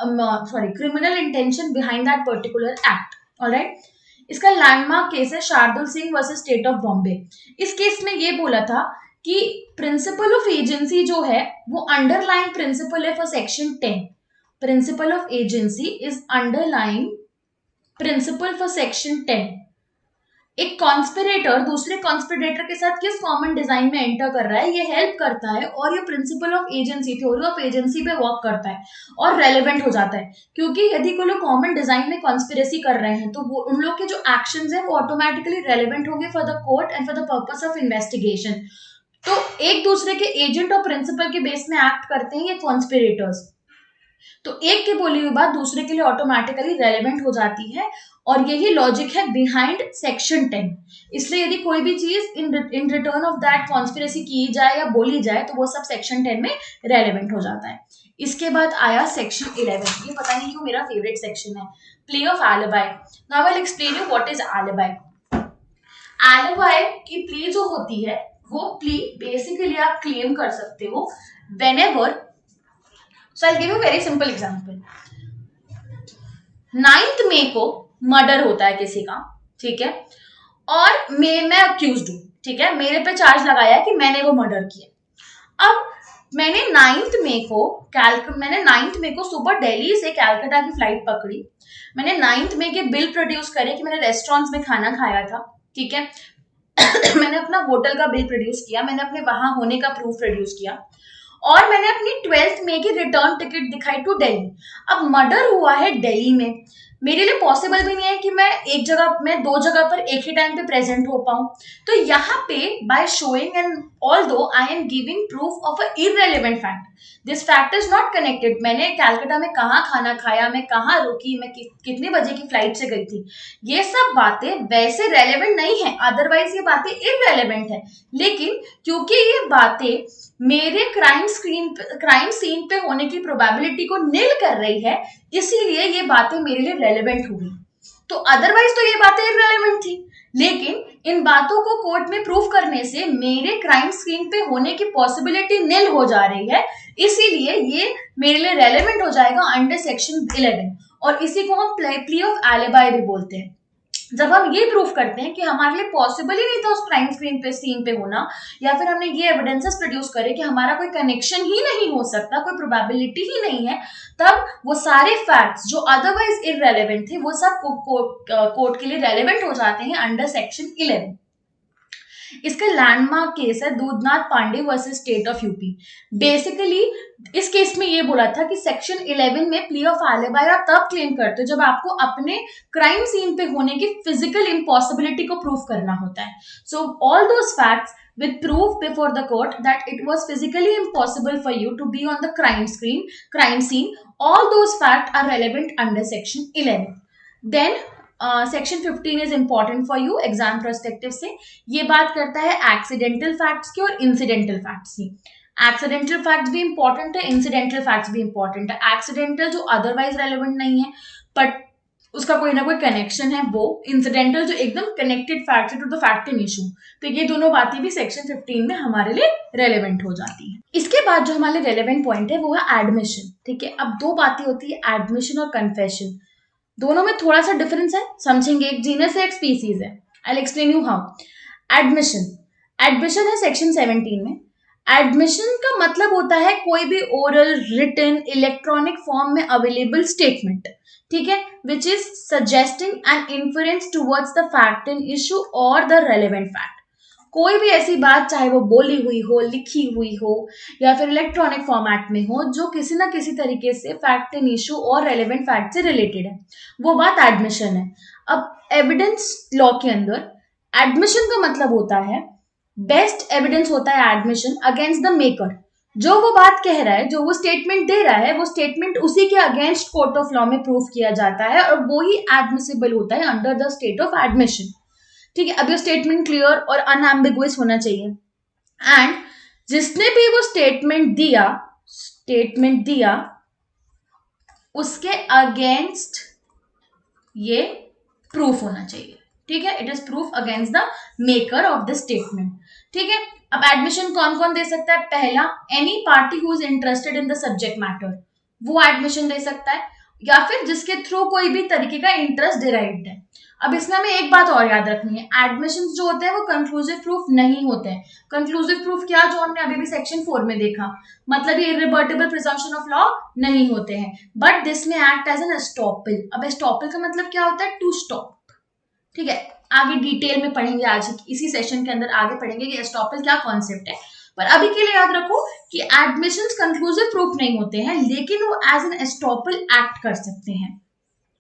Speaker 1: criminal intention behind that particular act. Alright, इसका लैंडमार्क केस है Shardul Singh versus state of Bombay. इस केस में ये बोला था कि प्रिंसिपल ऑफ एजेंसी जो है वो अंडरलाइन प्रिंसिपल है for section 10। Principle of agency is underline principle for section 10। एक कॉन्स्पिरेटर दूसरे कॉन्स्पिरेटर के साथ किस कॉमन डिजाइन में एंटर कर रहा है ये हेल्प करता है, और ये principal of agency, theory of agency पे वर्क करता है और रेलेवेंट हो जाता है। क्योंकि यदि कोई लोग कॉमन डिजाइन में कॉन्स्पिरेसी कर रहे हैं तो वो उन लोग के जो एक्शंस हैं वो ऑटोमेटिकली रेलेवेंट होंगे for the court and for the purpose of investigation. तो एक दूसरे के एजेंट और प्रिंसिपल के बेस में एक्ट करते हैं ये कॉन्स्पिरेटर्स, तो एक की बोली हुई बात दूसरे के लिए ऑटोमेटिकली रेलेवेंट हो जाती है, और यही लॉजिक है बिहाइंड सेक्शन 10। इसलिए यदि कोई भी चीज in return of that conspiracy की जाए या बोली जाए तो वो सब सेक्शन 10 में रेलेवेंट हो जाता है। इसके बाद आया सेक्शन 11, ये पता नहीं क्यों मेरा फेवरेट सेक्शन है, play of alibi. Now I will explain you what is alibi. Alibi की प्ले जो होती है वो प्ले बेसिकली आप क्लेम कर सकते हो whenever, so I'll give you a very simple example. 9th मई को मर्डर होता है किसी का, ठीक है, और मैं अक्यूज्ड हूं, ठीक है, मेरे पे चार्ज लगाया कि मैंने वो मर्डर किया। अब मैंने 9th मई को सुबह दिल्ली से कलकत्ता की फ्लाइट पकड़ी। मैंने 9th मई के बिल प्रोड्यूस करे कि मैंने रेस्टोरेंट्स में खाना खाया था, ठीक है मैंने अपना होटल का बिल प्रोड्यूस किया, मैंने अपने वहां होने का प्रूफ प्रोड्यूस किया, और मैंने अपनी 12th मई की रिटर्न टिकट दिखाई टू दिल्ली। अब मर्डर हुआ है दिल्ली में, मेरे लिए पॉसिबल भी नहीं है कि मैं दो जगह पर एक ही टाइम पे प्रेजेंट हो पाऊं। तो यहाँ पे by showing and although I am giving proof of a irrelevant fact, this fact is not connected. मैंने कैलकाटा में कहाँ खाना खाया, मैं कहाँ रुकी, मैं कितने बजे की फ्लाइट से गई थी, ये सब बातें वैसे रेलेवेंट नहीं है, अदरवाइज ये बातें इररेलेवेंट है। लेकिन क्योंकि ये बातें मेरे क्राइम सीन पे होने की प्रोबेबिलिटी को निल कर रही है, इसीलिए ये बातें मेरे लिए रेलेवेंट हुई। तो अदरवाइज तो ये बातें इररेलेवेंट थी, लेकिन इन बातों को कोर्ट में प्रूव करने से मेरे क्राइम सीन पे होने की पॉसिबिलिटी निल हो जा रही है, इसीलिए ये मेरे लिए रेलेवेंट हो जाएगा अंडर सेक्शन 11। और इसी को हम प्ली ऑफ एलिबाई भी बोलते हैं। जब हम ये प्रूफ करते हैं कि हमारे लिए पॉसिबल ही नहीं था उस क्राइम सीन पे होना, या फिर हमने ये एविडेंसेस प्रोड्यूस करे कि हमारा कोई कनेक्शन ही नहीं हो सकता, कोई प्रोबेबिलिटी ही नहीं है, तब वो सारे फैक्ट्स जो अदरवाइज इररेलेवेंट थे वो सब कोर्ट के लिए रेलेवेंट हो जाते हैं अंडर सेक्शन 11। इसका लैंडमार्क केस है Dudhnath Pandey versus state of UP. Basically इस केस में ये बोला था कि सेक्शन 11 में प्ली ऑफ एलिबाई आप तब क्लेम करते हो जब आपको अपने क्राइम सीन पे होने की फिजिकल इम्पॉसिबिलिटी को प्रूव करना होता है। So all those facts with proof before the court that it was physically impossible for you to be on the crime scene, all those facts are relevant under section 11. Then section 15 is important for you exam perspective से। ये बात करता है accidental facts की और incidental facts की। Accidental facts भी important है, इंसिडेंटल फैक्ट्स भी इंपॉर्टेंट है। एक्सीडेंटल जो अदरवाइज रेलेवेंट नहीं है बट उसका कोई ना कोई कनेक्शन है, वो इंसिडेंटल जो एकदम कनेक्टेड फैक्ट है to the fact in issue. तो ये दोनों बातें भी सेक्शन 15 में हमारे लिए रेलेवेंट हो जाती है। इसके बाद जो हमारे रेलेवेंट पॉइंट है वो है एडमिशन। ठीक है, अब दो बातें होती है, एडमिशन और कन्फेशन। दोनों में थोड़ा सा डिफरेंस है, समझेंगे। एक जीनस है, एक स्पीसीज है। I explain you how. Admission है सेक्शन 17 में। एडमिशन का मतलब होता है कोई भी ओरल, रिटन, इलेक्ट्रॉनिक फॉर्म में अवेलेबल स्टेटमेंट, ठीक है, which is suggesting an inference towards the fact in issue और द रेलेवेंट फैक्ट। कोई भी ऐसी बात, चाहे वो बोली हुई हो, लिखी हुई हो या फिर इलेक्ट्रॉनिक फॉर्मेट में हो, जो किसी ना किसी तरीके से फैक्ट इन इशू और रेलेवेंट फैक्ट से रिलेटेड है, वो बात एडमिशन है। अब एविडेंस लॉ के अंदर एडमिशन का मतलब होता है बेस्ट एविडेंस होता है एडमिशन अगेंस्ट द मेकर। जो वो बात कह रहा है, जो वो स्टेटमेंट दे रहा है, वो स्टेटमेंट उसी के अगेंस्ट कोर्ट ऑफ लॉ में प्रूफ किया जाता है और वो ही एडमिसिबल होता है under the state of admission. ठीक है, अब ये स्टेटमेंट क्लियर और अनएम्बिगुअस होना चाहिए। एंड जिसने भी वो स्टेटमेंट दिया उसके अगेंस्ट ये प्रूफ होना चाहिए। ठीक है, it is proof against the maker of the statement. ठीक है, अब एडमिशन कौन कौन दे सकता है? पहला, any party who is interested in the subject matter, वो एडमिशन दे सकता है, या फिर जिसके थ्रू कोई भी तरीके का इंटरेस्ट डिराइव्ड है। अब इसमें हमें एक बात और याद रखनी है, एडमिशन जो होते हैं वो कंक्लूसिव प्रूफ नहीं होते हैं। कंक्लूसिव प्रूफ क्या, जो हमने अभी भी सेक्शन 4 में देखा, मतलब ये इररिवर्टिबल प्रिजम्पशन ऑफ लॉ नहीं होते हैं, बट दिस में एक्ट एज एन एस्टॉपल। अब एस्टॉपल का मतलब क्या होता है? To stop. ठीक है, आगे डिटेल में पढ़ेंगे, आज इसी सेशन के अंदर आगे पढ़ेंगे कि एस्टॉपल क्या कॉन्सेप्ट है। पर अभी के लिए याद रखो कि एडमिशंस कंक्लूसिव प्रूफ नहीं होते हैं, लेकिन वो एज एन एस्टॉपल एक्ट कर सकते हैं।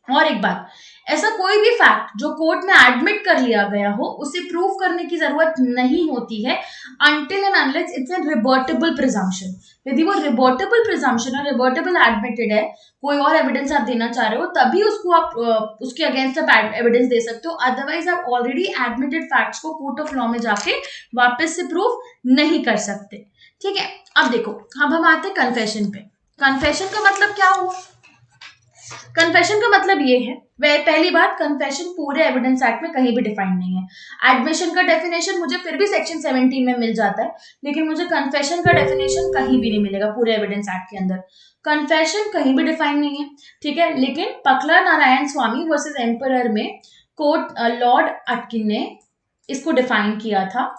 Speaker 1: और एक बात, ऐसा कोई भी फैक्ट जो कोर्ट में एडमिट कर लिया गया हो, उसे प्रूव करने की जरूरत नहीं होती है until and unless it's a rebuttable presumption। यदि वो रिबर्टेबल प्रिजम्पशन और रिबर्टेबल एडमिटेड है, कोई और एविडेंस आप देना चाह रहे हो, तभी उसको आप उसके अगेंस्ट आप एविडेंस दे सकते हो। अदरवाइज आप ऑलरेडी एडमिटेड फैक्ट्स को कोर्ट ऑफ लॉ में जाके वापस से प्रूव नहीं कर सकते। ठीक है, अब देखो, अब हम आते हैं कन्फेशन पे। कन्फेशन का मतलब क्या हुआ? कन्फेशन का मतलब ये है, वह पहली बात, कन्फेशन पूरे एविडेंस एक्ट में कहीं भी डिफाइन नहीं है। एडमिशन का डेफिनेशन मुझे फिर भी सेक्शन 17 में मिल जाता है, लेकिन मुझे कन्फेशन का डेफिनेशन कहीं भी नहीं मिलेगा पूरे एविडेंस एक्ट के अंदर। कन्फेशन कहीं भी डिफाइन नहीं है, ठीक है, लेकिन पकला नारायण स्वामी वर्सेस एम्परर में कोर्ट लॉर्ड अटकिन ने इसको डिफाइन किया था।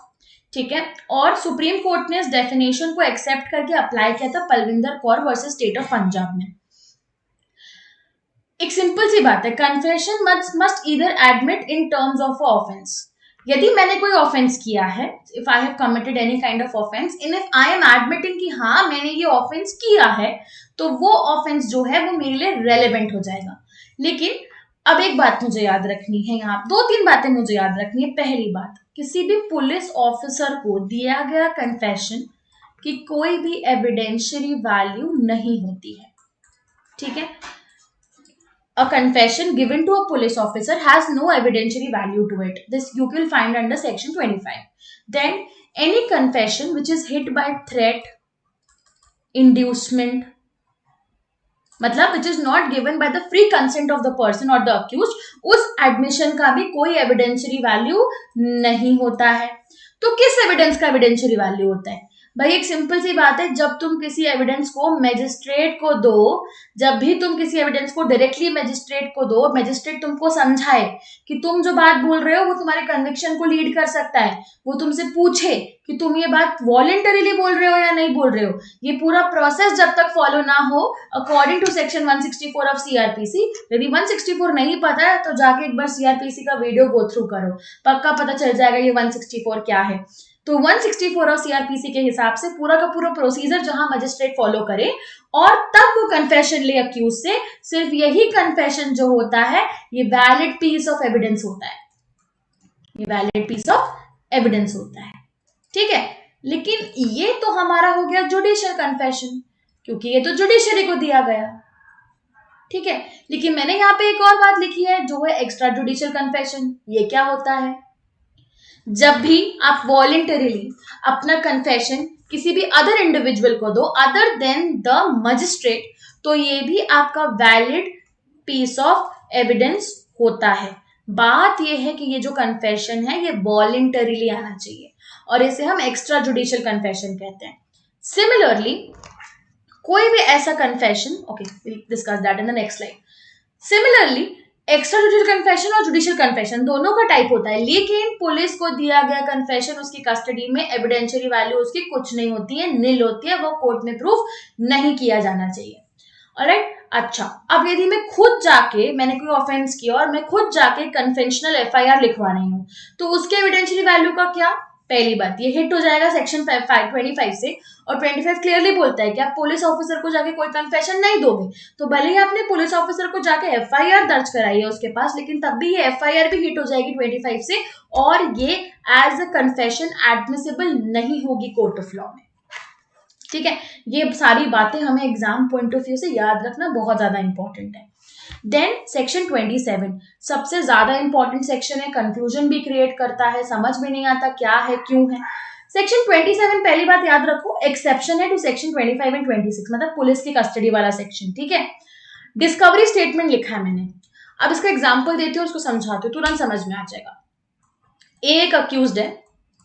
Speaker 1: ठीक है, और सुप्रीम कोर्ट ने इस डेफिनेशन को एक्सेप्ट करके अप्लाई किया था Palvinder Kaur versus state of Punjab में। एक सिंपल सी बात है, confession must either admit in terms of offence. यदि मैंने कोई ऑफेंस किया है, if I have committed any kind of offence, in if I am admitting कि हाँ मैंने ये ऑफेंस किया है, तो वो ऑफेंस जो है वो मेरे लिए रेलेवेंट हो जाएगा। लेकिन अब एक बात मुझे याद रखनी है, यहाँ 2-3 बातें मुझे याद रखनी है। पहली बात, किसी भी पुलिस ऑफिसर को दिया गया कन्फेशन की कोई भी एविडेंशियरी वैल्यू नहीं होती है, ठीक है। A confession given to a police officer has no evidentiary value to it. This you will find under section 25. Then any confession which is hit by threat, inducement, मतलब which is not given by the free consent of the person or the accused, उस admission का भी कोई evidentiary value नहीं होता है। तो किस एविडेंस का एविडेंशियरी वैल्यू होता है भाई? एक सिंपल सी बात है, जब तुम किसी एविडेंस को मैजिस्ट्रेट को दो, जब भी तुम किसी एविडेंस को डायरेक्टली मैजिस्ट्रेट को दो, मैजिस्ट्रेट तुमको समझाए कि तुम जो बात बोल रहे हो वो तुम्हारे कन्विक्शन को लीड कर सकता है, वो तुमसे पूछे कि तुम ये बात वॉलंटरीली बोल रहे हो या नहीं बोल रहे हो, ये पूरा प्रोसेस जब तक फॉलो ना हो according to section 164 of CrPC. यदि 164 नहीं पता है तो जाके एक बार सीआरपीसी का वीडियो गो थ्रू करो, पक्का पता चल जाएगा ये 164 क्या है। तो 164 ऑफ सीआरपीसी के हिसाब से पूरा का पूरा प्रोसीजर जहां मजिस्ट्रेट फॉलो करे और तब वो कन्फेशन ले अक्यूज से, सिर्फ यही कन्फेशन जो होता है ये वैलिड पीस ऑफ एविडेंस होता है, ये वैलिड पीस ऑफ एविडेंस होता है, ठीक है। लेकिन ये तो हमारा हो गया जुडिशियल कन्फेशन, क्योंकि ये तो जुडिशरी को दिया गया, ठीक है। लेकिन मैंने यहाँ पे एक और बात लिखी है जो है एक्स्ट्रा जुडिशियल कन्फेशन। ये क्या होता है? जब भी आप वॉलंटरीली अपना कन्फेशन किसी भी अदर इंडिविजुअल को दो अदर देन द मजिस्ट्रेट, तो ये भी आपका वैलिड पीस ऑफ एविडेंस होता है। बात यह है कि ये जो कन्फेशन है ये वॉलंटरीली आना चाहिए और इसे हम एक्स्ट्रा जुडिशियल कन्फेशन कहते हैं। सिमिलरली कोई भी ऐसा confession, okay will discuss that in the next slide. Similarly extra judicial confession और जुडिशियल कन्फेशन दोनों का टाइप होता है, लेकिन पुलिस को दिया गया कन्फेशन उसकी कस्टडी में एविडेंशियरी वैल्यू उसकी कुछ नहीं होती है, नील होती है, वो कोर्ट में प्रूफ नहीं किया जाना चाहिए। ऑलराइट, अच्छा अब यदि मैं खुद जाके, मैंने कोई ऑफेंस किया और मैं खुद जाके कन्वेंशनल एफआईआर लिखवा रही हूँ, तो उसके एविडेंशियरी वैल्यू का क्या? पहली बात ये हिट हो जाएगा सेक्शन 25 से, और 25 क्लियरली बोलता है कि आप पुलिस ऑफिसर को जाके कोई कन्फेशन नहीं दोगे, तो भले ही आपने पुलिस ऑफिसर को जाके एफआईआर दर्ज कराई है उसके पास, लेकिन तब भी ये एफआईआर भी हिट हो जाएगी 25 से, और ये एज अ कन्फेशन एडमिसिबल नहीं होगी कोर्ट ऑफ लॉ में, ठीक है। ये सारी बातें हमें एग्जाम पॉइंट ऑफ व्यू से याद रखना बहुत ज्यादा इंपॉर्टेंट है। देन सेक्शन 27 सबसे ज्यादा इंपॉर्टेंट सेक्शन है, कंफ्यूजन भी क्रिएट करता है, समझ में नहीं आता क्या है क्यों है। सेक्शन 27 पहली बात याद रखो एक्सेप्शन है टू सेक्शन 25 एंड 26, मतलब पुलिस की कस्टडी वाला सेक्शन, ठीक है। डिस्कवरी स्टेटमेंट लिखा है मैंने, अब इसका एग्जाम्पल देती हूँ, उसको समझाती हूँ, तुरंत समझ में आ जाएगा। एक अक्यूज्ड है,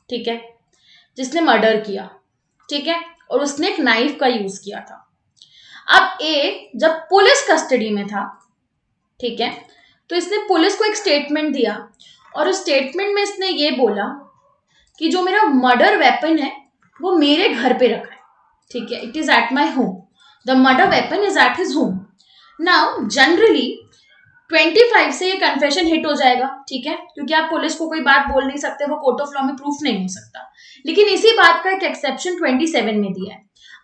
Speaker 1: ठीक है, जिसने मर्डर किया, ठीक है, और उसने एक नाइफ का यूज किया था। अब ए जब पुलिस कस्टडी में था, ठीक है, तो इसने पुलिस को एक स्टेटमेंट दिया और उस स्टेटमेंट में इसने ये बोला कि जो मेरा मर्डर वेपन है वो मेरे घर पे रखा है, ठीक है, it is at my home, the murder weapon is at his home. Now generally 25 से ये कन्फेशन हिट हो जाएगा, ठीक है, क्योंकि आप पुलिस को कोई बात बोल नहीं सकते, वो कोर्ट ऑफ लॉ में प्रूफ नहीं हो सकता। लेकिन इसी बात का एक एक्सेप्शन 27 में दिया है।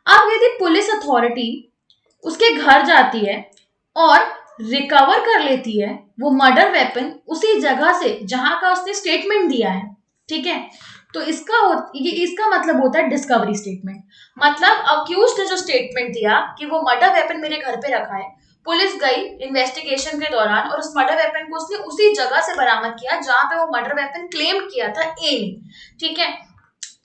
Speaker 1: अब यदि पुलिस अथॉरिटी उसके घर जाती है और रिकवर कर लेती है वो मर्डर वेपन उसी जगह से जहां का उसने स्टेटमेंट दिया है, ठीक है, तो इसका मतलब होता है डिस्कवरी स्टेटमेंट। मतलब अक्यूज्ड ने जो स्टेटमेंट दिया कि वो मर्डर वेपन मेरे घर पे रखा है, पुलिस गई इन्वेस्टिगेशन के दौरान और उस मर्डर वेपन को उसने उसी जगह से बरामद किया जहां पे वो मर्डर वेपन क्लेम किया था ए ने, ठीक है,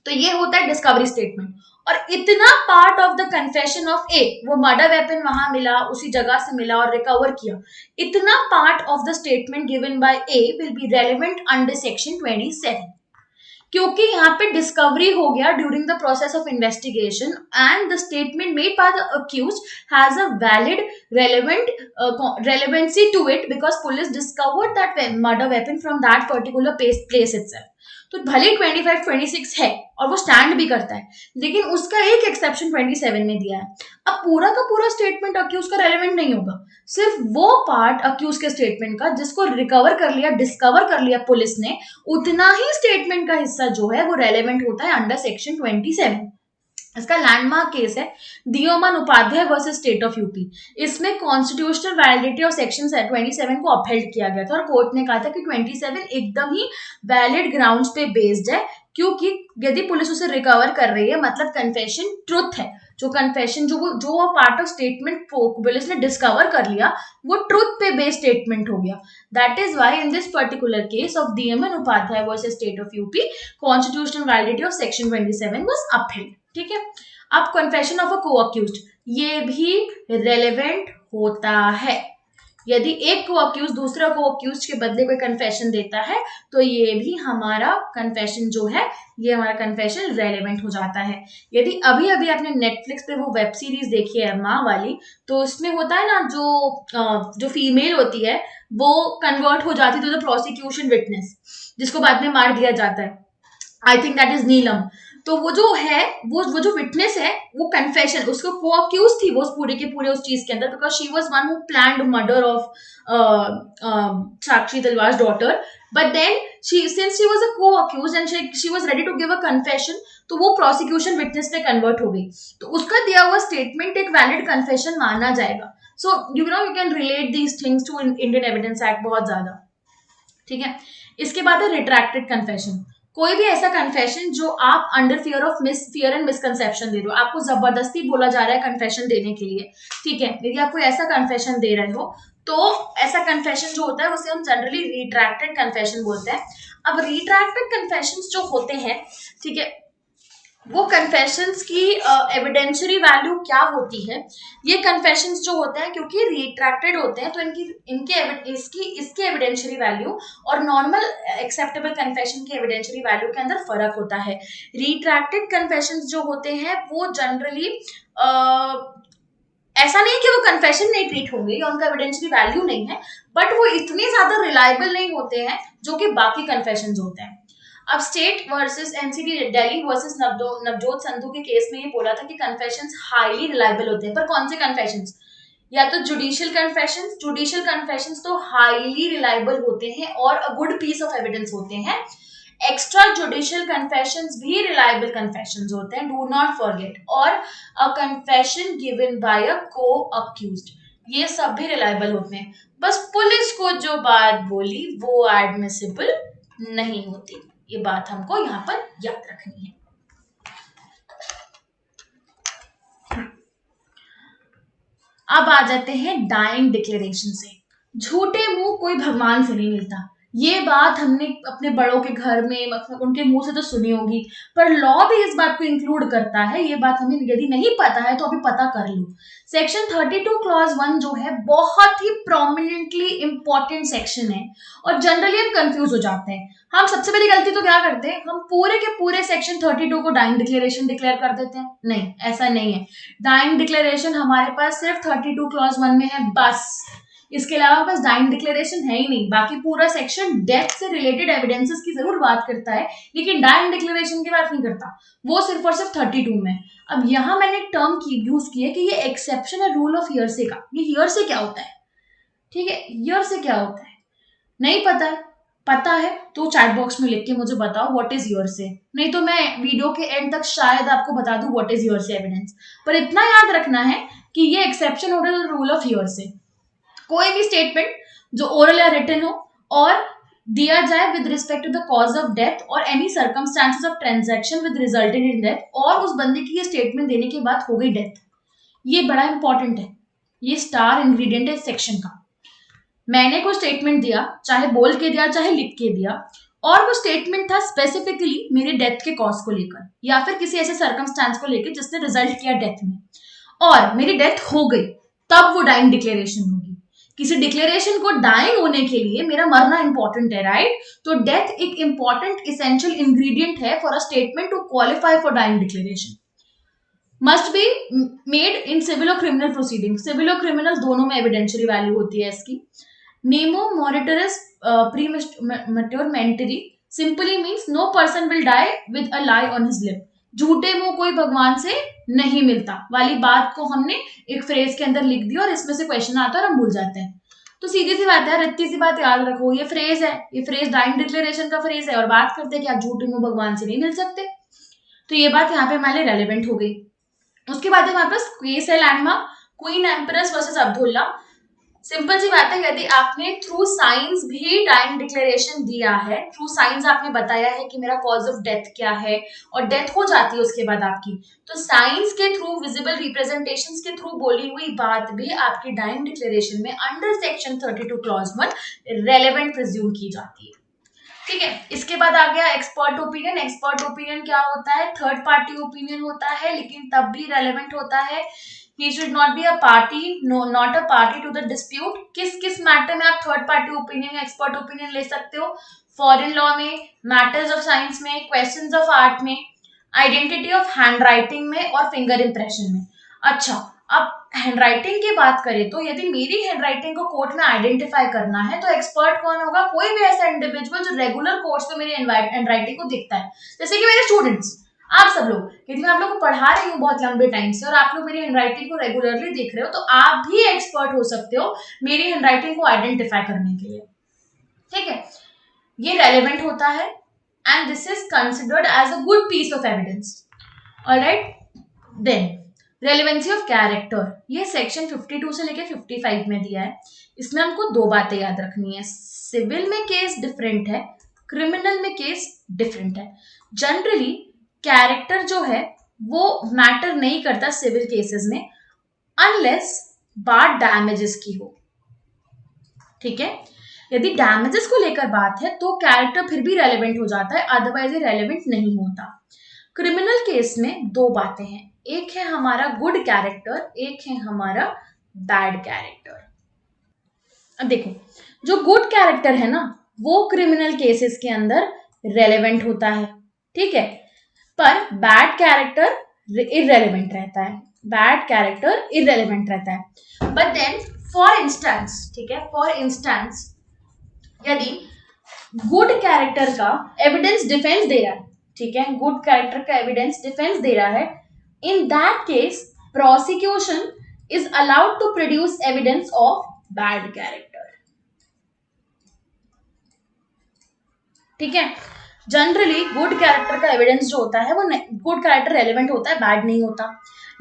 Speaker 1: तो ये होता है डिस्कवरी स्टेटमेंट। और इतना part of the confession of a, वो मर्डर वेपन वहां मिला, उसी जगह से मिला और रिकवर किया, इतना part of the statement given by A will be relevant under section 27, क्योंकि यहाँ पे डिस्कवरी हो गया during the process of investigation and the statement made by the accused has a valid relevancy to it because police discovered that murder weapon from that particular place itself. तो भले 25-26 है और वो स्टैंड भी करता है, लेकिन उसका एक एक्सेप्शन 27 में दिया है। अब पूरा का पूरा स्टेटमेंट अक्यूज का रेलेवेंट नहीं होगा, सिर्फ वो पार्ट अक्यूज के स्टेटमेंट का जिसको रिकवर कर लिया, डिस्कवर कर लिया पुलिस ने, उतना ही स्टेटमेंट का हिस्सा जो है वो रेलेवेंट होता है अंडर सेक्शन 27, इसका लैंडमार्क केस है Deoman Upadhyaya versus state of UP. इसमें कॉन्स्टिट्यूशनल वैलिडिटी ऑफ सेक्शन 27 को अपहेल्ड किया गया था और कोर्ट ने कहा था कि 27 एकदम ही वैलिड ग्राउंड्स पे बेस्ड है, क्योंकि यदि पुलिस उसे रिकवर कर रही है मतलब कन्फेशन ट्रुथ है, जो कन्फेशन जो पार्ट ऑफ स्टेटमेंट पुलिस ने डिस्कवर कर लिया वो ट्रुथ पे बेस्ड स्टेटमेंट हो गया। That is why in this particular case of Deoman Upadhyaya versus state of UP constitutional validity of section 27 was upheld. ठीक है, अब confession of a co accused ये भी रेलेवेंट होता है। यदि एक को अक्यूज दूसरा को अक्यूज के बदले कोई कन्फेशन देता है तो ये भी हमारा कन्फेशन जो है ये हमारा कन्फेशन रेलेवेंट हो जाता है। यदि अभी अभी आपने नेटफ्लिक्स पे वो वेब सीरीज देखी है माँ वाली, तो उसमें होता है ना जो फीमेल होती है वो कन्वर्ट हो जाती है टू द प्रोसिक्यूशन विटनेस, जिसको बाद में मार दिया जाता है। आई थिंक दैट इज नीलम। तो वो जो है वो जो विटनेस है वो कन्फेशन उसको को अक्यूज थी वो पूरे के पूरे उस चीज के अंदर, because she was one who planned murder of Sakshi Talwar's daughter, but then since she was a co-accused and she was ready to give a confession, तो वो प्रोसिक्यूशन विटनेस पे कन्वर्ट हो गई, तो उसका दिया हुआ स्टेटमेंट एक वैलिड कन्फेशन माना जाएगा। So you can relate these things to Indian evidence act बहुत ज्यादा। ठीक है, इसके बाद है रिट्रैक्टेड कन्फेशन। कोई भी ऐसा कन्फेशन जो आप अंडर फियर एंड मिसकंसेप्शन दे रहे हो, आपको जबरदस्ती बोला जा रहा है कन्फेशन देने के लिए। ठीक है, यदि आप कोई ऐसा कन्फेशन दे रहे हो तो ऐसा कन्फेशन जो होता है उसे हम जनरली रिट्रैक्टेड कन्फेशन बोलते हैं। अब रिट्रैक्टेड कन्फेशंस जो होते हैं, ठीक है, वो कन्फेशंस की एविडेंशियरी वैल्यू क्या होती है। ये कन्फेशंस जो होते हैं क्योंकि रिट्रैक्टेड होते हैं तो इसकी एविडेंशियरी वैल्यू और नॉर्मल एक्सेप्टेबल कन्फेशन की एविडेंशियरी वैल्यू के अंदर फर्क होता है। रिट्रैक्टेड कन्फेशंस जो होते हैं वो जनरली ऐसा नहीं कि वो कन्फेशन नहीं ट्रीट होंगे या उनका एविडेंशियरी वैल्यू नहीं है, बट वो इतने ज्यादा रिलायबल नहीं होते हैं जो कि बाकी कन्फेशंस होते हैं। अब state versus NCB Delhi versus Navjot Sandhu के केस में ये बोला था कि कन्फेशंस हाईली रिलायबल होते हैं, पर कौन से कन्फेशंस? या तो जुडिशियल कन्फेशंस तो हाईली रिलायबल होते हैं और a good piece of evidence होते हैं। एक्स्ट्रा जुडिशियल कन्फेशंस भी रिलायबल कन्फेशंस होते हैं, डू नॉट फॉरगेट। और a confession given by a co accused, ये सब भी रिलायबल होते हैं। बस पुलिस को जो बात बोली वो एडमिसिबल नहीं होती, ये बात हमको यहाँ पर याद रखनी है। अब आ जाते हैं डाइंग डिक्लेरेशन से। झूठे मुंह कोई भगवान से नहीं मिलता, ये बात हमने अपने बड़ों के घर में उनके मुंह से तो सुनी होगी, पर लॉ भी इस बात को इंक्लूड करता है। ये बात हमें यदि नहीं पता है तो अभी पता कर लो। सेक्शन 32 क्लॉज 1 जो है बहुत ही प्रोमिनेंटली इंपॉर्टेंट सेक्शन है और जनरली हम कंफ्यूज हो जाते हैं। हम सबसे पहली गलती तो क्या करते हैं, हम पूरे के पूरे सेक्शन 32 को डाइंग डिक्लेरेशन डिक्लेयर कर देते हैं। नहीं, ऐसा नहीं है। डाइंग डिक्लेरेशन हमारे पास सिर्फ 32 क्लॉज 1 में है बस, इसके अलावा बस डाइंग डिक्लेरेशन है ही नहीं। बाकी पूरा सेक्शन डेथ से रिलेटेड एविडेंसेस की जरूर बात करता है लेकिन डाइंग डिक्लेरेशन की बात नहीं करता, वो सिर्फ और सिर्फ 32 में। अब यहां मैंने एक टर्म यूज की है कि ये एक्सेप्शन है रूल ऑफ हियरसे का। ये हियरसे क्या होता है? ठीक है, हियरसे क्या होता है नहीं पता है? पता है तो चैट बॉक्स में लिख के मुझे बताओ व्हाट इज हियरसे, नहीं तो मैं वीडियो के एंड तक शायद आपको बता दूं व्हाट इज हियरसे एविडेंस। पर इतना याद रखना है कि ये एक्सेप्शन हो रहा है रूल ऑफ हियरसे। कोई भी स्टेटमेंट जो ओरल या रिटन हो और दिया जाए with respect to the cause of death और any circumstances of transaction with resulted in death, और उस बंदे की ये स्टेटमेंट देने के बाद हो गई डेथ, ये बड़ा इंपॉर्टेंट है, ये स्टार इंग्रेडिएंट है सेक्शन का। मैंने कोई स्टेटमेंट दिया, चाहे बोल के दिया चाहे लिख के दिया, और वो स्टेटमेंट था स्पेसिफिकली मेरे डेथ के कॉज को लेकर या फिर किसी ऐसे सर्कमस्टांस को लेकर जिसने रिजल्ट किया डेथ में, और मेरी डेथ हो गई, तब वो डाइंग डिक्लेरेशन होगी। किसी डिक्लेरेशन को डाइंग होने के लिए मेरा मरना इंपॉर्टेंट है, राइट? तो डेथ एक इंपॉर्टेंट इसेंशियल इंग्रेडिएंट है for a statement to qualify for dying declaration. Must be made in civil और क्रिमिनल प्रोसीडिंग। सिविल और क्रिमिनल दोनों में एविडेंशियरी वैल्यू होती है इसकी। Nemo moriturus praesumitur mentiri simply means no person will die with a lie on his lip. झूठे मुंह कोई भगवान से नहीं मिलता वाली बात को हमने एक फ्रेज के अंदर लिख दिया और इसमें से क्वेश्चन आता है और हम भूल जाते हैं। तो सीधी सी बात है, इतनी सी बात याद रखो, ये फ्रेज है, ये फ्रेज डाइंग डिक्लेरेशन का फ्रेज है और बात करते हैं कि आप झूठे मुंह भगवान से नहीं मिल सकते। तो ये बात यहाँ पे हमारे लिए रेलिवेंट हो गई। उसके बाद हमारे पास केस है landmark, queen empress versus Abdullah. Simple सी बात है, यदि आपने थ्रू साइंस भी डाइंग डिक्लेरेशन दिया है, थ्रू साइंस आपने बताया है कि मेरा कॉज ऑफ डेथ क्या है और डेथ हो जाती है उसके बाद आपकी, तो साइंस के थ्रू, विजिबल रिप्रेजेंटेशंस के थ्रू बोली हुई बात भी आपकी डाइंग डिक्लेरेशन में under section 32 clause 1 relevant presume की जाती है। ठीक है, इसके बाद आ गया एक्सपर्ट ओपिनियन। एक्सपर्ट ओपिनियन क्या होता है? थर्ड पार्टी ओपिनियन होता है, लेकिन तब भी रेलेवेंट होता है। He should not be a party, no, not a party to the dispute। किस किस मैटर में आप थर्ड पार्टी ओपिनियन या एक्सपर्ट ओपिनियन ले सकते हो? फॉरेन लॉ में, मैटर्स ऑफ साइंस में, क्वेश्चंस ऑफ आर्ट में, आइडेंटिटी ऑफ हैंड राइटिंग में और फिंगर इंप्रेशन में। अच्छा, अब हैंडराइटिंग की बात करें तो यदि मेरी हैंडराइटिंग को कोर्ट में आइडेंटिफाई करना है तो एक्सपर्ट कौन होगा? कोई भी ऐसा इंडिविजुअल जो रेगुलर कोर्स में मेरी हैंडराइटिंग को दिखता है, जैसे कि मेरे स्टूडेंट्स, आप सब लोग, यदि मैं आप लोग को पढ़ा रही हूँ बहुत लंबे टाइम से और आप लोग मेरी हैंडराइटिंग को रेगुलरली देख रहे हो, तो आप भी एक्सपर्ट हो सकते हो मेरी हैंडराइटिंग को आइडेंटिफाई करने के लिए। ठीक है, ये रेलेवेंट होता है and this is considered as a good piece of evidence. Alright, then relevancy of character, ये सेक्शन 52 से लेके 55 में दिया है। इसमें हमको दो बातें याद रखनी है। सिविल में केस डिफरेंट है, क्रिमिनल में केस डिफरेंट है। जनरली कैरेक्टर जो है वो मैटर नहीं करता सिविल केसेस में, अनलेस बात डैमेजेस की हो। ठीक है, यदि डैमेजेस को लेकर बात है तो कैरेक्टर फिर भी रेलेवेंट हो जाता है, अदरवाइज ये रेलेवेंट नहीं होता। क्रिमिनल केस में दो बातें हैं, एक है हमारा गुड कैरेक्टर, एक है हमारा बैड कैरेक्टर। अब देखो, जो गुड कैरेक्टर है ना वो क्रिमिनल केसेस के अंदर रेलेवेंट होता है। ठीक है, पर बैड कैरेक्टर इररेलेवेंट रहता है, बैड कैरेक्टर इररेलेवेंट रहता है। बट देन फॉर इंस्टेंस, ठीक है, फॉर इंस्टेंस यदि गुड कैरेक्टर का एविडेंस डिफेंस दे रहा है, ठीक है, गुड कैरेक्टर का एविडेंस डिफेंस दे रहा है, in that case prosecution is allowed to produce evidence of bad character. ठीक है, जनरली गुड कैरेक्टर का एविडेंस जो होता है वो गुड कैरेक्टर रेलेवेंट होता है, बैड नहीं होता।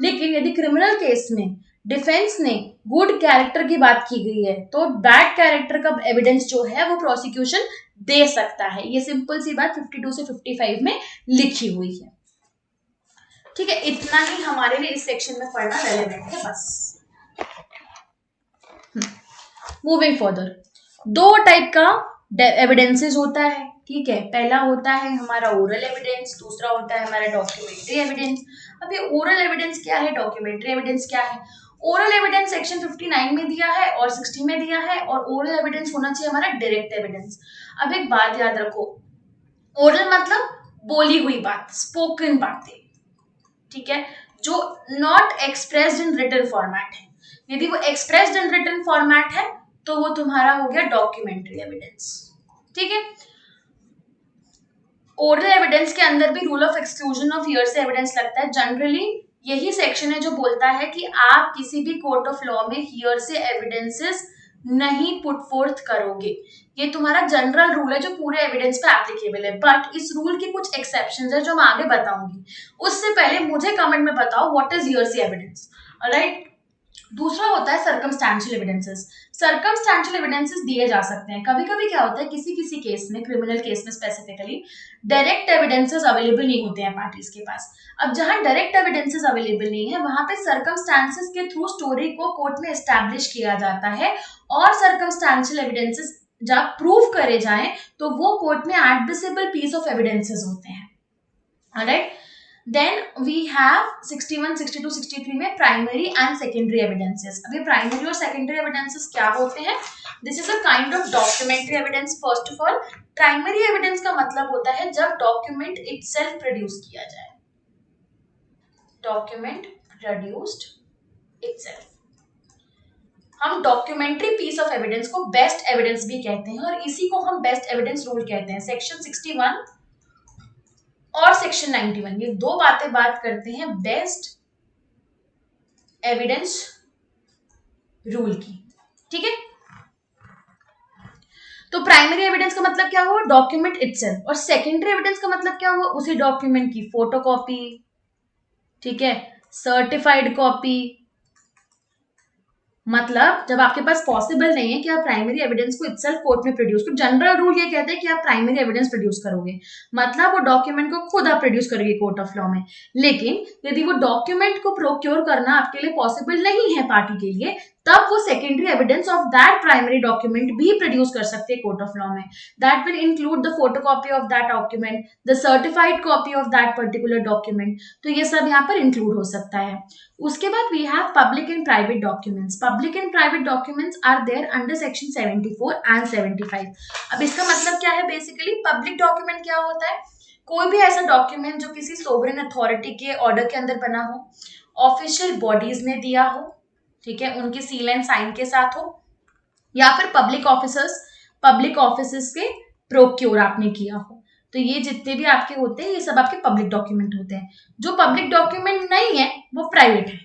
Speaker 1: लेकिन यदि क्रिमिनल केस में डिफेंस ने गुड कैरेक्टर की बात की गई है तो बैड कैरेक्टर का एविडेंस जो है वो प्रोसिक्यूशन दे सकता है। ये सिंपल सी बात 52 से 55 में लिखी हुई है। ठीक है, इतना ही हमारे लिए इस सेक्शन में पढ़ना रेलेवेंट है बस। मूविंग फर्दर, दो टाइप का एविडेंसेस होता है। ठीक है, पहला होता है हमारा ओरल एविडेंस, दूसरा होता है हमारा डॉक्यूमेंट्री एविडेंस। अब ये ओरल एविडेंस क्या है, डॉक्यूमेंट्री एविडेंस क्या है? ओरल एविडेंस सेक्शन 59 में दिया है और 60 में दिया है, और ओरल एविडेंस होना चाहिए हमारा डायरेक्ट एविडेंस। अब एक बात याद रखो, ओरल मतलब बोली हुई बात, स्पोकन बातें, ठीक है, जो not expressed in written format है। यदि वो एक्सप्रेस्ड इन रिटन फॉर्मेट है तो वो तुम्हारा हो गया डॉक्यूमेंट्री एविडेंस। ठीक है, ओरल एविडेंस के अंदर भी rule of exclusion of hearsay evidence लगता है। जनरली यही सेक्शन है जो बोलता है कि आप किसी भी कोर्ट ऑफ लॉ में हियरसे एविडेंसेस नहीं पुट फोर्थ करोगे। ये तुम्हारा जनरल रूल है जो पूरे एविडेंस पे एप्लीकेबल है, बट इस रूल की कुछ एक्सेप्शंस है जो मैं आगे बताऊंगी। उससे पहले मुझे कमेंट में बताओ what is hearsay evidence. Alright, दूसरा होता है सर्कमस्टेंशियल एविडेंसेस। सर्कमस्टेंशियल एविडेंसेस दिए जा सकते हैं। कभी कभी क्या होता है, किसी किसी केस में, क्रिमिनल केस में स्पेसिफिकली, डायरेक्ट एविडेंसेस अवेलेबल नहीं होते हैं पार्टीज के पास। अब जहां डायरेक्ट एविडेंसेस अवेलेबल नहीं है वहां पे सर्कमस्टेंसेस के थ्रू स्टोरी को कोर्ट में एस्टैब्लिश किया जाता है, और सर्कमस्टेंशियल एविडेंसेस जब प्रूव करे जाएं तो वो कोर्ट में एडमिसिबल पीस ऑफ एविडेंसेस होते हैं। ऑलराइट, then we have 61, 62, 63 में प्राइमरी एंड सेकेंडरी एविडेंसेस। अभी प्राइमरी और सेकेंडरी एविडेंसेस क्या होते हैं? This is a kind of documentary evidence. First of all, primary evidence का मतलब होता है जब डॉक्यूमेंट इटसेल्फ प्रोड्यूस किया जाए, डॉक्यूमेंट प्रोड्यूस्ड इटसेल्फ। हम डॉक्यूमेंट्री पीस ऑफ एविडेंस को बेस्ट एविडेंस भी कहते हैं, और इसी को हम बेस्ट एविडेंस रूल कहते हैं। सेक्शन 61 और सेक्शन 91 ये दो बातें बात करते हैं बेस्ट एविडेंस रूल की। ठीक है, तो प्राइमरी एविडेंस का मतलब क्या हुआ, डॉक्यूमेंट इटसेल्फ, और सेकेंडरी एविडेंस का मतलब क्या हुआ, उसी डॉक्यूमेंट की फोटोकॉपी, ठीक है, सर्टिफाइड कॉपी। मतलब जब आपके पास पॉसिबल नहीं है कि आप प्राइमरी एविडेंस को इटसेल्फ कोर्ट में प्रोड्यूस करो, जनरल रूल ये कहते हैं कि आप प्राइमरी एविडेंस प्रोड्यूस करोगे, मतलब वो डॉक्यूमेंट को खुद आप प्रोड्यूस करोगे कोर्ट ऑफ लॉ में। लेकिन यदि वो डॉक्यूमेंट को प्रोक्योर करना आपके लिए पॉसिबल नहीं है पार्टी के लिए, तब वो secondary evidence of that primary document भी प्रोड्यूस कर सकते हैं कोर्ट ऑफ लॉ में। That will include the photocopy of that document, the certified copy of that particular document, तो ये सब यहाँ पर इंक्लूड हो सकता है। उसके बाद we have public and private documents. Public and private documents are there under section 74 and 75। अब इसका मतलब क्या है, बेसिकली पब्लिक डॉक्यूमेंट क्या होता है, कोई भी ऐसा डॉक्यूमेंट जो किसी सोवरेन अथॉरिटी के ऑर्डर के अंदर बना हो, ऑफिशियल बॉडीज ने दिया हो, ठीक है, उनके सील एंड साइन के साथ हो, या फिर पब्लिक ऑफिसर्स के प्रोक्योर आपने किया हो, तो ये जितने भी आपके होते हैं ये सब आपके पब्लिक डॉक्यूमेंट होते हैं। जो पब्लिक डॉक्यूमेंट नहीं है वो प्राइवेट है,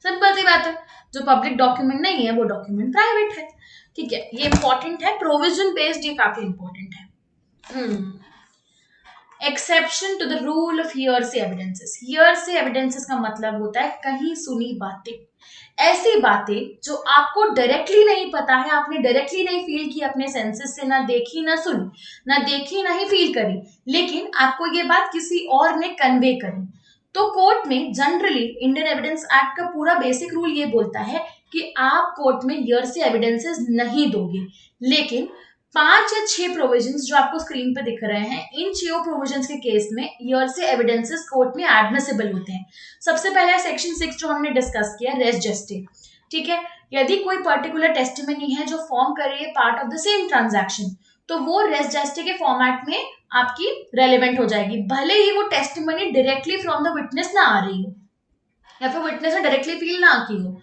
Speaker 1: सिंपल सी बात है, जो पब्लिक डॉक्यूमेंट नहीं है वो डॉक्यूमेंट प्राइवेट है, ठीक है, ये इंपॉर्टेंट है, प्रोविजन बेस्ड ये काफी इंपॉर्टेंट है। Exception to the rule of hearsay evidences. Hearsay evidences का मतलब होता है कहीं सुनी बातें, ऐसी बातें जो आपको डायरेक्टली नहीं पता है, आपने डायरेक्टली नहीं फील की अपने सेंसेस से, ना देखी ना सुनी, ना देखी ना ही फील करी, लेकिन आपको ये बात किसी और ने कन्वे करी। तो कोर्ट में जनरली इंडियन एविडेंस एक्ट का पूरा बेसिक रूल ये बोलता है कि आप कोर्ट में हियरसे एविडेंसेस नहीं दोगे, लेकिन 5 या 6 प्रोविजंस जो आपको स्क्रीन पे दिख रहे हैं, इन 6 प्रोविजंस के केस में हियरसे एविडेंसेस कोर्ट में एडमिसिबल होते हैं। सबसे पहला सेक्शन 6 जो हमने डिस्कस किया, रेस जेस्टे, ठीक है, यदि कोई पर्टिकुलर टेस्टिमनी है जो फॉर्म कर रही है part of the same transaction, तो वो रेस जेस्टे के फॉर्मेट में आपकी रेलेवेंट हो जाएगी, भले ही वो testimony directly from the witness ना आ रही हो या फिर विटनेस ने डायरेक्टली फील ना की हो।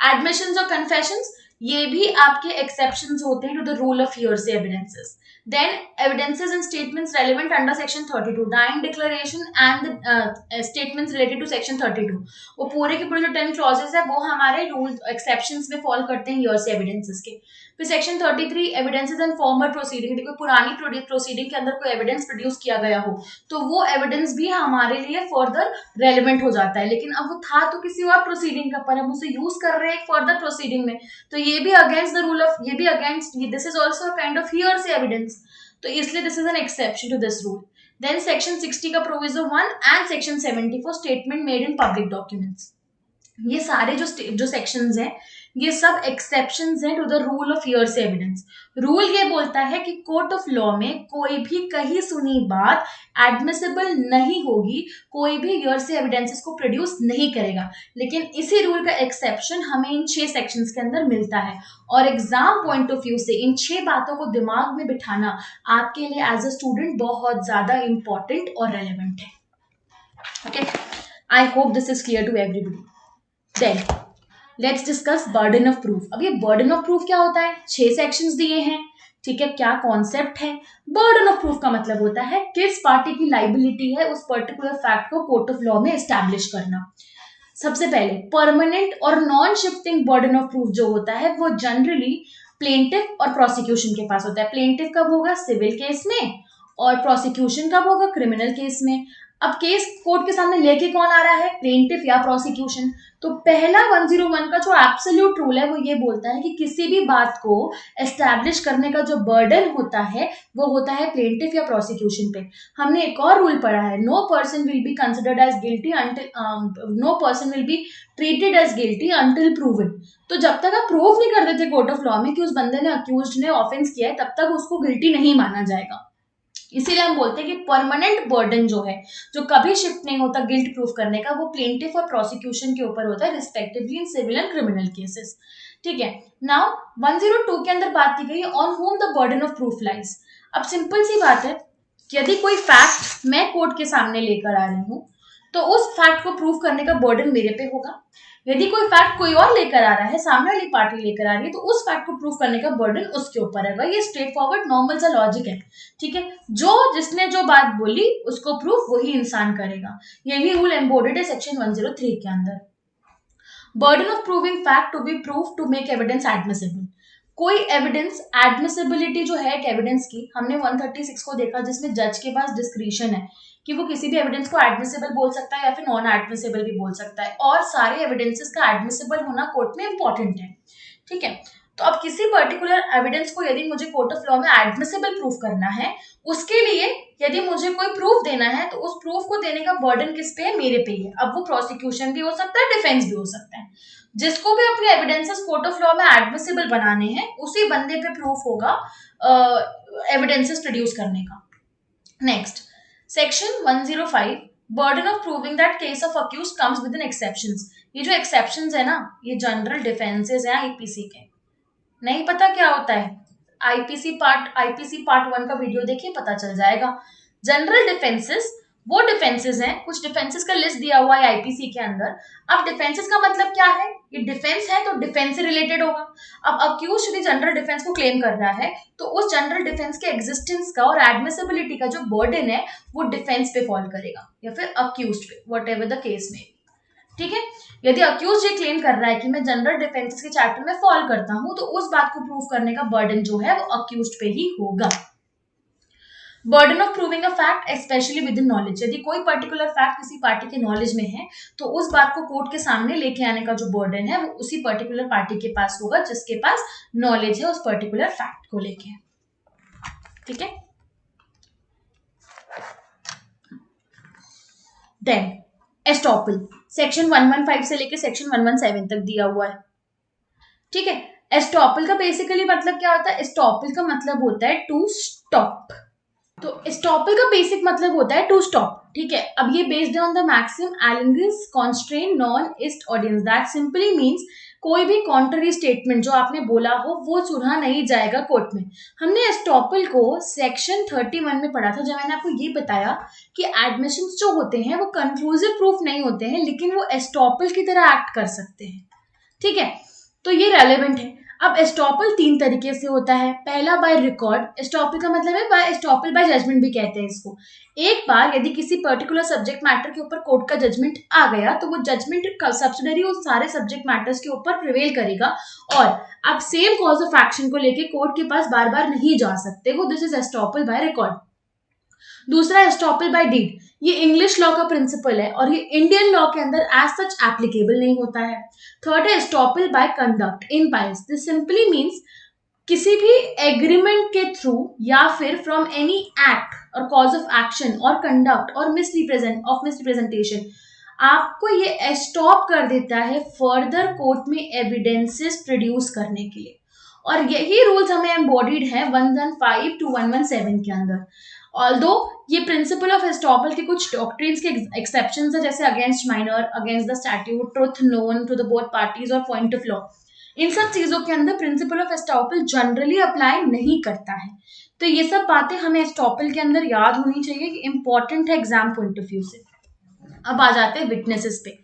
Speaker 1: एडमिशंस और कन्फेशंस ये भी आपके एक्सेप्शंस होते हैं to the rule of hearsay evidences. Then evidences and statements relevant under section 32, dying declaration and statements related to section 32, वो पूरे के पूरे जो 10 क्लॉजेस है वो हमारे रूल एक्सेप्शंस में फॉल करते हैं हियरसे एविडेंसेस के। फिर section 33 evidences and farmer proceeding, कोई पुरानी प्रोसीडिंग के अंदर कोई एविडेंस प्रोड्यूस किया गया हो तो वो एविडेंस भी हमारे लिए फर्दर रेलिवेंट हो जाता है, लेकिन अब वो था तो किसी और प्रोसीडिंग का, पर हम उसे यूज कर रहे हैं फर्दर प्रोसीडिंग में, तो ये भी अगेंस्ट द रूल ऑफ, ये भी against, this is also kind of hearsay evidence, तो इसलिए this is an exception to this rule. Then section 60 का provision 1 and section 74 statement made in public documents, ये सारे जो सेक्शंस हैं ये सब एक्सेप्शंस हैं to the rule of hearsay evidence. Rule ये बोलता है कि कोर्ट ऑफ लॉ में कोई भी कही सुनी बात एडमिसिबल नहीं होगी, कोई भी हियरसे एविडेंसेस को प्रोड्यूस नहीं करेगा, लेकिन इसी रूल का एक्सेप्शन हमें इन 6 सेक्शंस के अंदर मिलता है, और एग्जाम पॉइंट ऑफ व्यू से इन 6 बातों को दिमाग में बिठाना आपके लिए एज अ स्टूडेंट बहुत ज्यादा इंपॉर्टेंट और रेलेवेंट है। Okay, I hope this is clear to everybody. Then let's discuss burden of proof. अब ये बर्डन ऑफ प्रूफ क्या होता है, 6 सेक्शंस दिए हैं, ठीक है, क्या कॉन्सेप्ट है। बर्डन ऑफ प्रूफ का मतलब होता है किस पार्टी की लाइबिलिटी है उस पर्टिकुलर फैक्ट को कोर्ट ऑफ लॉ में एस्टैब्लिश करना। सबसे पहले परमानेंट और non shifting burden of proof जो होता है वो जनरली प्लेंटिफ और प्रोसिक्यूशन के पास होता है। प्लेंटिफ कब होगा, सिविल केस में, और प्रोसिक्यूशन कब होगा, क्रिमिनल केस में। अब केस कोर्ट के सामने लेके कौन आ रहा है, प्लेंटिफ या प्रोसिक्यूशन। तो पहला 101 का जो एब्सोल्यूट रूल है वो ये बोलता है कि किसी भी बात को एस्टैब्लिश करने का जो बर्डन होता है वो होता है प्लेंटिफ या प्रोसिक्यूशन पे। हमने एक और रूल पढ़ा है, no person will be considered as guilty until no person will be treated as guilty until proven. तो जब तक आप प्रूव नहीं कर देते कोर्ट ऑफ लॉ में कि उस बंदे ने, अक्यूज्ड ने ऑफेंस किया है, तब तक उसको गिल्टी नहीं माना जाएगा। इसीलिए हम बोलते हैं कि परमानेंट बर्डन जो है, जो कभी शिफ्ट नहीं होता गिल्ट प्रूफ करने का, वो प्लेंटिफ और प्रोसिक्यूशन के ऊपर होता है respectively in civil and criminal cases. ठीक है, नाउ 102 के अंदर बात की गई on whom the burden of proof lies. अब सिंपल सी बात है, यदि कोई फैक्ट मैं कोर्ट के सामने लेकर आ रही हूँ तो उस फैक्ट को प्रूफ करने का बर्डन मेरे पे होगा। यदि कोई फैक्ट कोई और लेकर आ रहा है, सामने वाली पार्टी लेकर आ रही है, तो उस फैक्ट को प्रूफ करने का बर्डन उसके ऊपर है। ये स्ट्रेट फॉरवर्ड नॉर्मल सा लॉजिक है, ठीक है, जो जिसने जो बात बोली उसको प्रूफ वही इंसान करेगा। यही रूल एम्बोडेड है सेक्शन 103 के अंदर। Burden of proving fact to be proof to make evidence admissible. कोई एविडेंस एडमिसिबिलिटी जो है एक एविडेंस की, हमने 136 को देखा जिसमें जज के पास डिस्क्रिशन है कि वो किसी भी एविडेंस को एडमिसिबल बोल सकता है या फिर नॉन एडमिसिबल भी बोल सकता है, और सारे एविडेंसेस का एडमिसिबल होना कोर्ट में इंपॉर्टेंट है। ठीक है, तो अब किसी पर्टिकुलर एविडेंस को यदि मुझे कोर्ट ऑफ लॉ में एडमिसिबल प्रूफ करना है, उसके लिए यदि मुझे कोई प्रूफ देना है तो उस प्रूफ को देने का बर्डन किस पे है? मेरे पे ही है। अब वो प्रोसिक्यूशन भी हो सकता है, डिफेंस भी हो सकता है। जिसको भी अपने एविडेंसेस कोर्ट ऑफ लॉ में एडमिसिबल बनाने हैं उसी बंदे पे प्रूफ होगा एविडेंसेस प्रोड्यूस करने का। Next, section 105, burden of proving that case of accused comes within exceptions. ये जो एक्सेप्शंस है ना, ये जनरल डिफेंसेस हैं आईपीसी के। नहीं पता क्या होता है? आईपीसी पार्ट 1 का वीडियो देखिए, पता चल जाएगा। जनरल डिफेंसेस वो डिफेंसेस हैं, कुछ डिफेंसेस का लिस्ट दिया हुआ है आईपीसी के अंदर। अब डिफेंसेस का मतलब क्या है? ये डिफेंस है तो डिफेंस से रिलेटेड होगा। अब अक्यूज यदि जनरल डिफेंस को क्लेम कर रहा है तो उस जनरल डिफेंस के एग्जिस्टेंस का और एडमिसिबिलिटी का जो बर्डन है वो डिफेंस पे फॉल करेगा या फिर अक्यूज पे, वट एवर द केस में। ठीक है, यदि अक्यूज ये क्लेम कर रहा है कि मैं जनरल डिफेंसेस के चैप्टर में फॉल करता हूं तो उस बात को प्रूव करने का बर्डन जो है वो अक्यूज पे ही होगा। Burden of proving a fact specially with in knowledge, यदि कोई पर्टिकुलर फैक्ट किसी पार्टी के नॉलेज में है तो उस बात को कोर्ट के सामने लेके आने का जो बर्डन है वो उसी पर्टिकुलर पार्टी के पास होगा जिसके पास नॉलेज है उस पर्टिकुलर फैक्ट को लेके। ठीक है, देन एस्टॉपल सेक्शन 115 से लेके सेक्शन 117 तक दिया हुआ है। ठीक है, एस्टॉपल का बेसिकली मतलब क्या होता है? एस्टॉपल का मतलब होता है टू स्टॉप। तो एस्टॉपल का बेसिक मतलब होता है टू स्टॉप। ठीक है, अब ये based on the maxim allegans contraria non est audiendus, that simply means कोई भी कॉन्ट्ररी स्टेटमेंट जो आपने बोला हो वो सुना नहीं जाएगा कोर्ट में। हमने एस्टॉपल को सेक्शन 31 में पढ़ा था जब मैंने आपको ये बताया कि एडमिशंस जो होते हैं वो कंक्लूसिव प्रूफ नहीं होते हैं लेकिन वो एस्टॉपल की तरह एक्ट कर सकते हैं। ठीक है, तो ये रेलेवेंट है। अब एस्टॉपल 3 तरीके से होता है। पहला बाय रिकॉर्ड, एस्टॉपल का मतलब है बाय एस्टॉपल बाय जजमेंट भी कहते हैं इसको। एक बार यदि किसी पर्टिकुलर सब्जेक्ट मैटर के ऊपर कोर्ट का जजमेंट आ गया तो वो जजमेंट सब्सिडरी उस सारे सब्जेक्ट मैटर्स के ऊपर प्रिवेल करेगा और आप सेम कॉज ऑफ एक्शन को लेके कोर्ट के पास बार बार नहीं जा सकते हो। This is estoppel by record. दूसरा एस्टॉपल बाय डीड, ये इंग्लिश लॉ का प्रिंसिपल है और ये इंडियन लॉ के अंदर एज सच एप्लीकेबल नहीं होता है। थर्ड है estoppel by conduct in pais, this simply means किसी भी एग्रीमेंट के थ्रू या फिर फ्रॉम एनी एक्ट और कॉज ऑफ एक्शन और कंडक्ट और मिसरिप्रेजेंटेशन आपको ये एस्टॉप कर देता है फर्दर कोर्ट में एविडेंसेस प्रोड्यूस करने के लिए। और यही रूल्स हमें एम्बॉडीड है 115 to 117 के अंदर। ऑल्दो ये प्रिंसिपल ऑफ एस्टॉपल के कुछ डॉक्ट्रिन्स के एक्सेप्शंस है, जैसे against minor, against the statute, truth known to the both parties और पॉइंट ऑफ लॉ, इन सब चीजों के अंदर principle of estoppel generally apply नहीं करता है। तो ये सब बातें हमें एस्टॉपल के अंदर याद होनी चाहिए कि इंपॉर्टेंट है एग्जाम पॉइंट ऑफ व्यू से। अब आ जाते हैं विटनेसेस पे।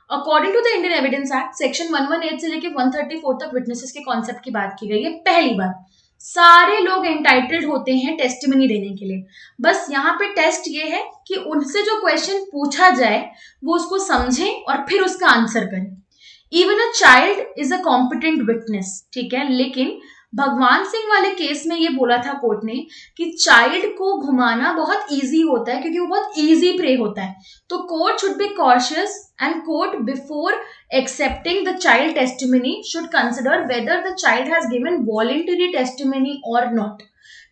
Speaker 1: According to the Indian evidence act section 118 से लेकर 134 तक विटनेसेस के कॉन्सेप्ट की बात की गई है। पहली बात, सारे लोग एंटाइटल्ड होते हैं टेस्टिमनी देने के लिए। बस यहाँ पे टेस्ट ये है कि उनसे जो क्वेश्चन पूछा जाए वो उसको समझें और फिर उसका आंसर करें। Even a child is a competent witness. ठीक है, लेकिन भगवान सिंह वाले केस में ये बोला था कोर्ट ने कि चाइल्ड को घुमाना बहुत इजी होता है क्योंकि वो बहुत इजी प्रे होता है। तो court should be cautious and court before accepting the child testimony should consider whether the child has given voluntary testimony or not.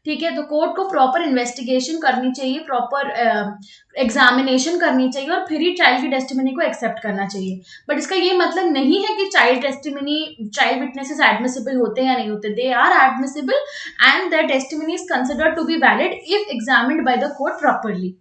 Speaker 1: ठीक है, तो कोर्ट को प्रॉपर इन्वेस्टिगेशन करनी चाहिए, प्रॉपर एग्जामिनेशन करनी चाहिए और फिर ही चाइल्ड की टेस्टिमनी को एक्सेप्ट करना चाहिए। बट इसका ये मतलब नहीं है कि चाइल्ड विटनेसेस एडमिसिबल होते हैं या नहीं होते। They are admissible and their testimony is considered to be valid if examined by the court properly.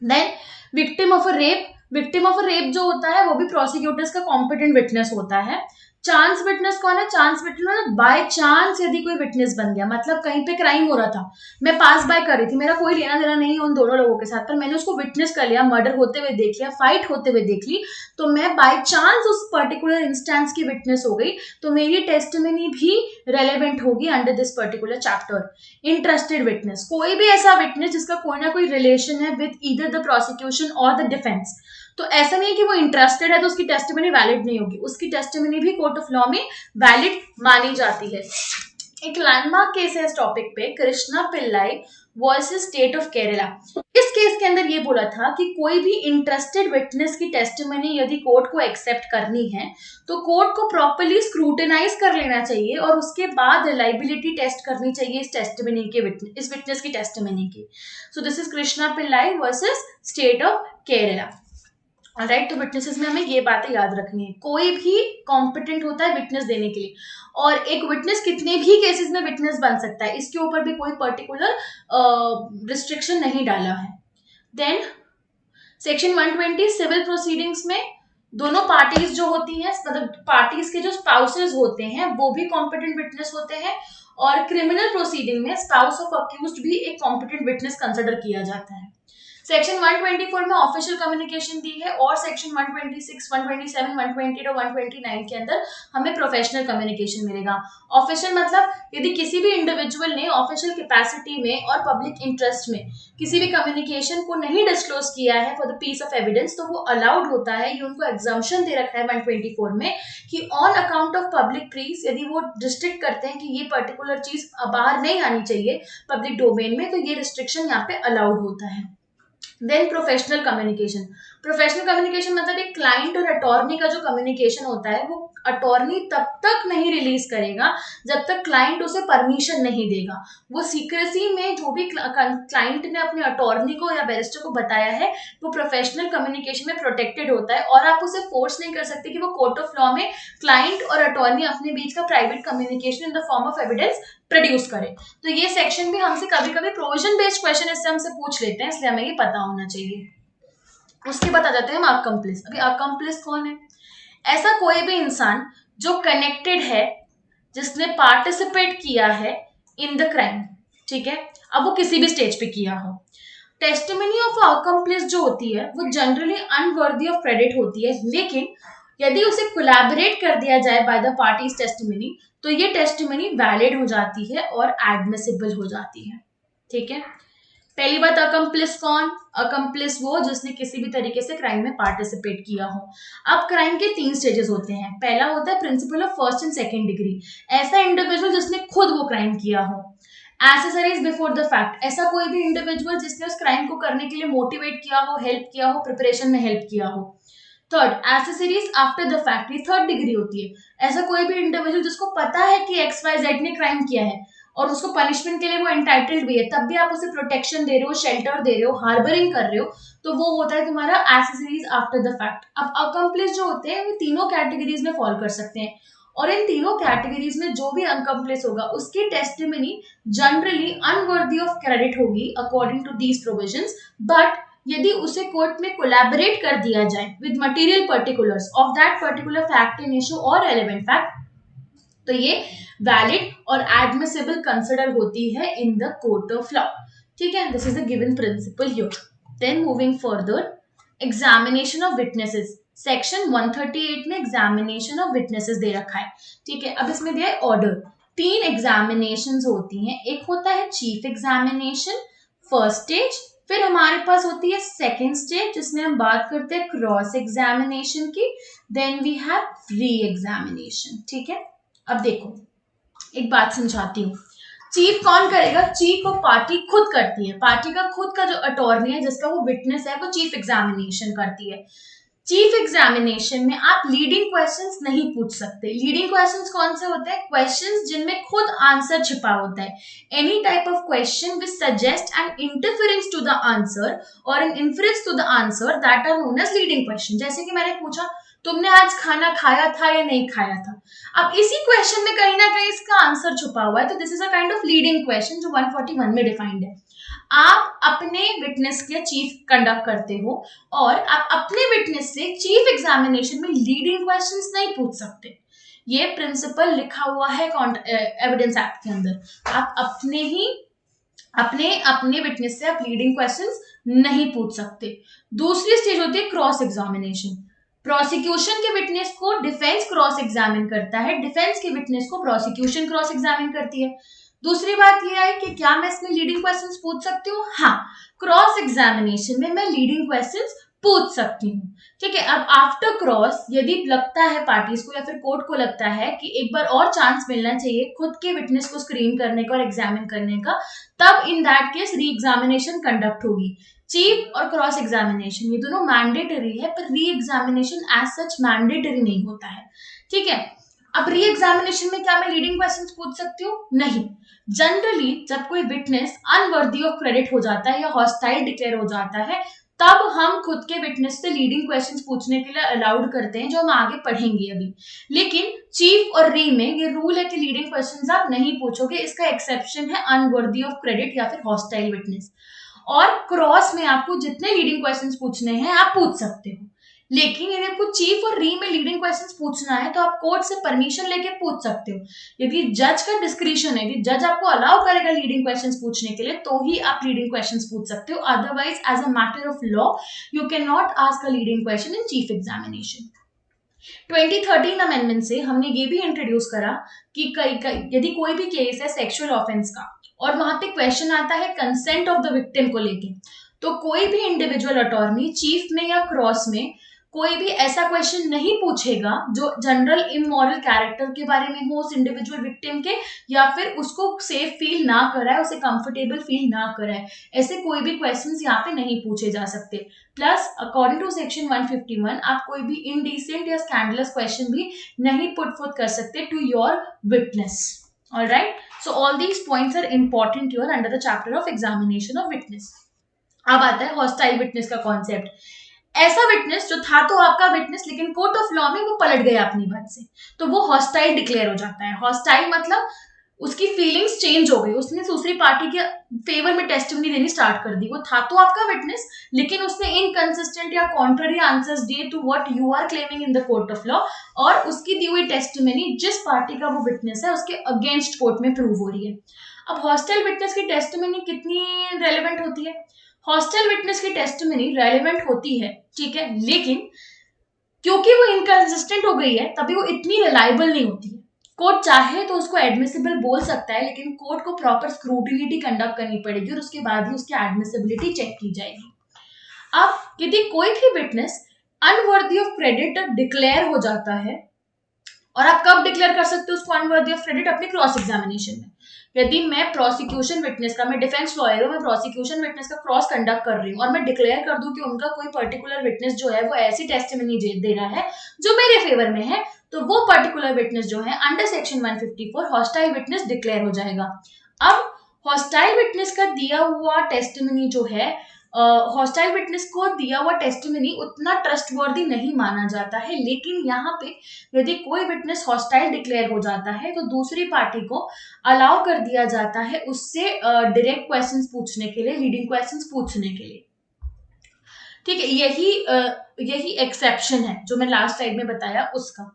Speaker 1: Then victim of a rape जो होता है वो भी प्रोसिक्यूटर्स का कॉम्पिटेंट विटनेस होता है। चांस विटनेस कौन है? चांस विटनेस बाय चांस यदि कोई विटनेस बन गया, मतलब कहीं पे क्राइम हो रहा था, मैं पास बाय कर रही थी, मेरा कोई लेना देना नहीं उन दोनों लोगों के साथ, पर मैंने उसको विटनेस कर लिया, मर्डर होते हुए देख लिया, फाइट होते हुए देख ली, तो मैं बाय चांस उस पर्टिकुलर इंस्टेंस की विटनेस हो गई, तो मेरी टेस्टिमनी भी रेलेवेंट होगी under this particular chapter. Interested witness, कोई भी ऐसा विटनेस जिसका कोई ना कोई रिलेशन है विद ईदर द प्रोसिक्यूशन और द डिफेंस। तो ऐसा नहीं है कि वो इंटरेस्टेड है तो उसकी टेस्टिमनी वैलिड नहीं होगी, उसकी टेस्टिमनी भी कोर्ट ऑफ लॉ में वैलिड मानी जाती है। एक लैंडमार्क केस है इस टॉपिक पे, Krishna Pillai versus state of Kerala. इस केस के अंदर ये बोला था कि कोई भी इंटरेस्टेड विटनेस की टेस्टिमनी यदि कोर्ट को एक्सेप्ट करनी है तो कोर्ट को प्रॉपर्ली स्क्रूटिनाइज कर लेना चाहिए और उसके बाद रिलायबिलिटी टेस्ट करनी चाहिए इस टेस्टिमनी के इस विटनेस की टेस्टिमनी की। So this is Krishna Pillai versus state of Kerala. Right, तो विटनेसेस में हमें ये बातें याद रखनी है, कोई भी कॉम्पिटेंट होता है विटनेस देने के लिए, और एक विटनेस कितने भी केसेस में विटनेस बन सकता है, इसके ऊपर भी कोई पर्टिकुलर रिस्ट्रिक्शन नहीं डाला है। देन सेक्शन 120 सिविल प्रोसीडिंग्स में दोनों पार्टीज जो होती हैं, मतलब पार्टीज के जो स्पाउसेस होते हैं वो भी कॉम्पिटेंट विटनेस होते हैं, और क्रिमिनल प्रोसीडिंग में स्पाउस ऑफ अक्यूज्ड भी एक कॉम्पिटेंट विटनेस कंसिडर किया जाता है। सेक्शन 124 में ऑफिशियल कम्युनिकेशन दी है, और सेक्शन 126, 127, 128 और 129 के अंदर हमें प्रोफेशनल कम्युनिकेशन मिलेगा। ऑफिशियल मतलब यदि किसी भी इंडिविजुअल ने ऑफिशियल कैपेसिटी में और पब्लिक इंटरेस्ट में किसी भी कम्युनिकेशन को नहीं डिस्क्लोज किया है for the piece of evidence, तो वो अलाउड होता है। ये उनको एग्जाम्पशन दे रखा है 124 में कि on account of public please, यदि वो रिस्ट्रिक्ट करते हैं कि ये पर्टिकुलर चीज बाहर नहीं आनी चाहिए पब्लिक डोमेन में, तो ये रिस्ट्रिक्शन यहाँ पे अलाउड होता है। Then professional communication. Professional communication मतलब एक क्लाइंट और अटॉर्नी का जो कम्युनिकेशन होता है वो अटॉर्नी तब तक नहीं रिलीज करेगा जब तक क्लाइंट उसे परमिशन नहीं देगा। वो सीक्रेसी में जो भी क्लाइंट ने अपने अटॉर्नी को या बैरिस्टर को बताया है वो प्रोफेशनल कम्युनिकेशन में प्रोटेक्टेड होता है, और आप उसे फोर्स नहीं कर सकते कि वो कोर्ट ऑफ लॉ में क्लाइंट और अटॉर्नी अपने बीच का private communication in the form of evidence produce करे। तो ये सेक्शन भी हमसे कभी कभी प्रोविजन बेस्ड क्वेश्चन इससे हमसे पूछ लेते हैं, इसलिए हमें ये पता होना चाहिए। उसके बाद आ जाते हैं हम अकम्प्लिस। अभी अकम्प्लिस कौन है? ऐसा कोई भी इंसान जो कनेक्टेड है, जिसने पार्टिसिपेट किया है इन द क्राइम, ठीक है, अब वो किसी भी स्टेज पे किया हो। टेस्टिमनी ऑफ अकम्प्लिस जो होती है वो जनरली अनवर्दी ऑफ क्रेडिट होती है, लेकिन यदि उसे कोलैबोरेट कर दिया जाए बाय द पार्टीज टेस्टिमनी तो ये टेस्टिमनी वैलिड हो जाती है और एडमिसिबल हो जाती है। ठीक है, पहली बात, अकम्प्लिस कौन? अकम्प्लिस वो जिसने किसी भी तरीके से क्राइम में पार्टिसिपेट किया हो। अब क्राइम के 3 स्टेजेस होते हैं। पहला होता है principle of first and second degree, ऐसा इंडिविजुअल जिसने खुद वो क्राइम किया हो। एसेसरीज बिफोर द फैक्ट, ऐसा कोई भी इंडिविजुअल जिसने उस क्राइम को करने के लिए मोटिवेट किया हो, हेल्प किया हो, प्रिपरेशन में हेल्प किया हो। Third, accessories after the fact, ये थर्ड डिग्री होती है। ऐसा कोई भी इंडिविजुअल जिसको पता है कि XYZ ने क्राइम किया है और उसको पनिशमेंट के लिए वो एंटाइटल्ड भी है, तब भी आप उसे प्रोटेक्शन दे रहे हो, शेल्टर दे रहे हो, हार्बरिंग कर रहे हो, तो वो होता है तुम्हारा एसेसरीज आफ्टर द फैक्ट। अब अकम्प्लिस जो होते हैं वो तीनों कैटेगरीज में फॉल कर सकते हैं, और इन तीनों कैटेगरीज में जो भी अनकम्प्लिस होगा उसकी testimony generally unworthy of credit होगी according to these provisions. But यदि उसे कोर्ट में कोलैबोरेट कर दिया जाए with material particulars of that particular fact in issue और रेलेवेंट फैक्ट, तो ये वैलिड और एडमिसिबल कंसिडर होती है in the court of law. ठीक है, this is the given principle here. Then moving further, examination of witnesses. Section 138 में examination of witnesses दे रखा है। ठीक है, अब इसमें दिया है ऑर्डर। 3 एग्जामिनेशंस होती हैं, एक होता है चीफ एग्जामिनेशन फर्स्ट स्टेज, फिर हमारे पास होती है सेकेंड स्टेज जिसमें हम बात करते हैं क्रॉस एग्जामिनेशन की, then we have re examination. ठीक है, अब देखो एक बात समझाती हूँ। चीफ कौन करेगा? चीफ को पार्टी खुद करती है, पार्टी का खुद का जो अटॉर्नी है जिसका वो विटनेस है वो चीफ एग्जामिनेशन करती है। चीफ एग्जामिनेशन में आप लीडिंग क्वेश्चंस नहीं पूछ सकते। लीडिंग क्वेश्चंस कौन से होते हैं? क्वेश्चंस जिनमें खुद आंसर छिपा होता है। Any type of question which suggest an interference to the answer और an inference to the answer that are known as leading question. जैसे कि मैंने पूछा तुमने आज खाना खाया था या नहीं खाया था, अब इसी क्वेश्चन में कहीं ना कहीं इसका आंसर छुपा हुआ है, तो this is a kind of leading question जो 141 में डिफाइंड है। आप अपने विटनेस के चीफ कंडक्ट करते हो और आप अपने विटनेस से चीफ एग्जामिनेशन में लीडिंग क्वेश्चंस नहीं पूछ सकते। ये प्रिंसिपल लिखा हुआ है एविडेंस एक्ट के अंदर। आप अपने विटनेस से आप लीडिंग क्वेश्चंस नहीं पूछ सकते। दूसरी स्टेज होती है क्रॉस एग्जामिनेशन। प्रोसिक्यूशन के विटनेस को डिफेंस क्रॉस एग्जामिन करता है, डिफेंस के विटनेस को प्रोसिक्यूशन क्रॉस एग्जामिन करती है। दूसरी बात यह है कि क्या मैं इसमें लीडिंग क्वेश्चंस पूछ सकती हूँ? हाँ, क्रॉस एग्जामिनेशन में मैं लीडिंग क्वेश्चंस पूछ सकती हूँ। ठीक है, अब आफ्टर क्रॉस यदि लगता है पार्टीज को या फिर कोर्ट को लगता है कि एक बार और चांस मिलना चाहिए खुद के विटनेस को स्क्रीन करने का और एग्जामिन करने का, तब इन that case re examination conduct होगी। चीफ और क्रॉस एग्जामिनेशन ये दोनों मैंडेटरी है, पर re examination as such mandatory नहीं होता है। ठीक है, अब री एग्जामिनेशन में क्या मैं लीडिंग क्वेश्चंस पूछ सकती हूँ? नहीं। जनरली जब कोई विटनेस अनवर्दी ऑफ क्रेडिट हो जाता है या हॉस्टाइल डिक्लेयर हो जाता है, तब हम खुद के विटनेस से लीडिंग क्वेश्चंस पूछने के लिए अलाउड करते हैं, जो हम आगे पढ़ेंगे अभी। लेकिन चीफ और री में ये रूल है कि लीडिंग क्वेश्चंस आप नहीं पूछोगे, इसका एक्सेप्शन है अनवर्दी ऑफ क्रेडिट या फिर हॉस्टाइल विटनेस। और क्रॉस में आपको जितने लीडिंग क्वेश्चंस पूछने हैं आप पूछ सकते हो, लेकिन यदि आपको चीफ और री में लीडिंग क्वेश्चंस पूछना है तो आप कोर्ट से परमिशन लेके पूछ सकते हो। यदि जज का डिस्क्रिप्शन है, यदि जज आपको अलाउ करेगा लीडिंग क्वेश्चंस पूछने के लिए, तो ही आप लीडिंग क्वेश्चंस पूछ सकते हो। Otherwise as a matter of law you can not ask a leading question in chief examination. 2013 amendment से हमने ये भी इंट्रोड्यूस करा कि यदि कोई भी केस है सेक्सुअल ऑफेंस का और वहां पे क्वेश्चन आता है कंसेंट ऑफ द विक्टिम को लेके, तो कोई भी इंडिविजुअल अटॉर्नी चीफ में या क्रॉस में कोई भी ऐसा क्वेश्चन नहीं पूछेगा जो जनरल इमोरल कैरेक्टर के बारे में हो उस इंडिविजुअल विक्टिम के, या फिर उसको सेफ फील ना कराए, उसे कंफर्टेबल फील ना कराए। ऐसे कोई भी क्वेश्चंस यहाँ पे नहीं पूछे जा सकते। प्लस अकॉर्डिंग टू सेक्शन 151 आप कोई भी इनडिसेंट या स्कैंडलस क्वेश्चन भी नहीं पुट कर सकते to your witness. Alright, so all these points are important here under the chapter of examination of witness. अब आता है हॉस्टाइल विटनेस का कॉन्सेप्ट। ऐसा विटनेस जो था तो आपका विटनेस, लेकिन कोर्ट ऑफ लॉ में वो पलट गया अपनी बात से, तो वो हॉस्टाइल डिक्लेयर हो जाता है। हॉस्टाइल मतलब उसकी फीलिंग्स चेंज हो गई, उसने दूसरी पार्टी के फेवर में टेस्टिमनी देनी स्टार्ट कर दी। वो था तो आपका विटनेस, लेकिन उसने इनकंसिस्टेंट या कॉन्ट्ररी आंसर्स दिए to what you are claiming in the court of law, और उसकी दी हुई टेस्टिमनी जिस पार्टी का वो विटनेस है उसके अगेंस्ट कोर्ट में प्रूव हो रही है। अब हॉस्टाइल विटनेस की टेस्टिमनी कितनी रेलिवेंट होती है? हॉस्टाइल विटनेस की टेस्टिमनी रेलिवेंट होती है, ठीक है, लेकिन क्योंकि वो इनकंसिस्टेंट हो गई है तभी वो इतनी रिलायबल नहीं होती है। कोर्ट चाहे तो उसको एडमिसिबल बोल सकता है, लेकिन कोर्ट को प्रॉपर स्क्रूटिनी कंडक्ट करनी पड़ेगी और उसके बाद ही उसकी एडमिसिबिलिटी चेक की जाएगी। अब यदि कोई भी witness unworthy of credit declare हो जाता है, और आप कब डिक्लेयर कर सकते हो उसको अनवर्दी ऑफ क्रेडिट? अपनी क्रॉस एग्जामिनेशन में। यदि मैं प्रोसिक्यूशन विटनेस का, मैं डिफेंस लॉयर हूं, मैं प्रोसिक्यूशन विटनेस का क्रॉस कंडक्ट कर रही हूँ और मैं डिक्लेयर कर दूं कि उनका कोई पर्टिकुलर विटनेस जो है वो ऐसी टेस्टिमनी दे रहा है जो मेरे फेवर में है, तो वो पर्टिकुलर विटनेस जो है under section 154 hostile witness declare हो जाएगा। अब हॉस्टाइल विटनेस का दिया हुआ टेस्टिमनी जो है, हॉस्टाइल विटनेस को दिया हुआ टेस्टिमनी उतना ट्रस्टवर्दी नहीं माना जाता है, लेकिन यहाँ पे यदि कोई विटनेस हॉस्टाइल डिक्लेयर हो जाता है तो दूसरी पार्टी को अलाउ कर दिया जाता है उससे डायरेक्ट क्वेश्चंस पूछने के लिए, लीडिंग क्वेश्चंस पूछने के लिए। ठीक है, यही एक्सेप्शन है जो मैं लास्ट स्लाइड में बताया उसका।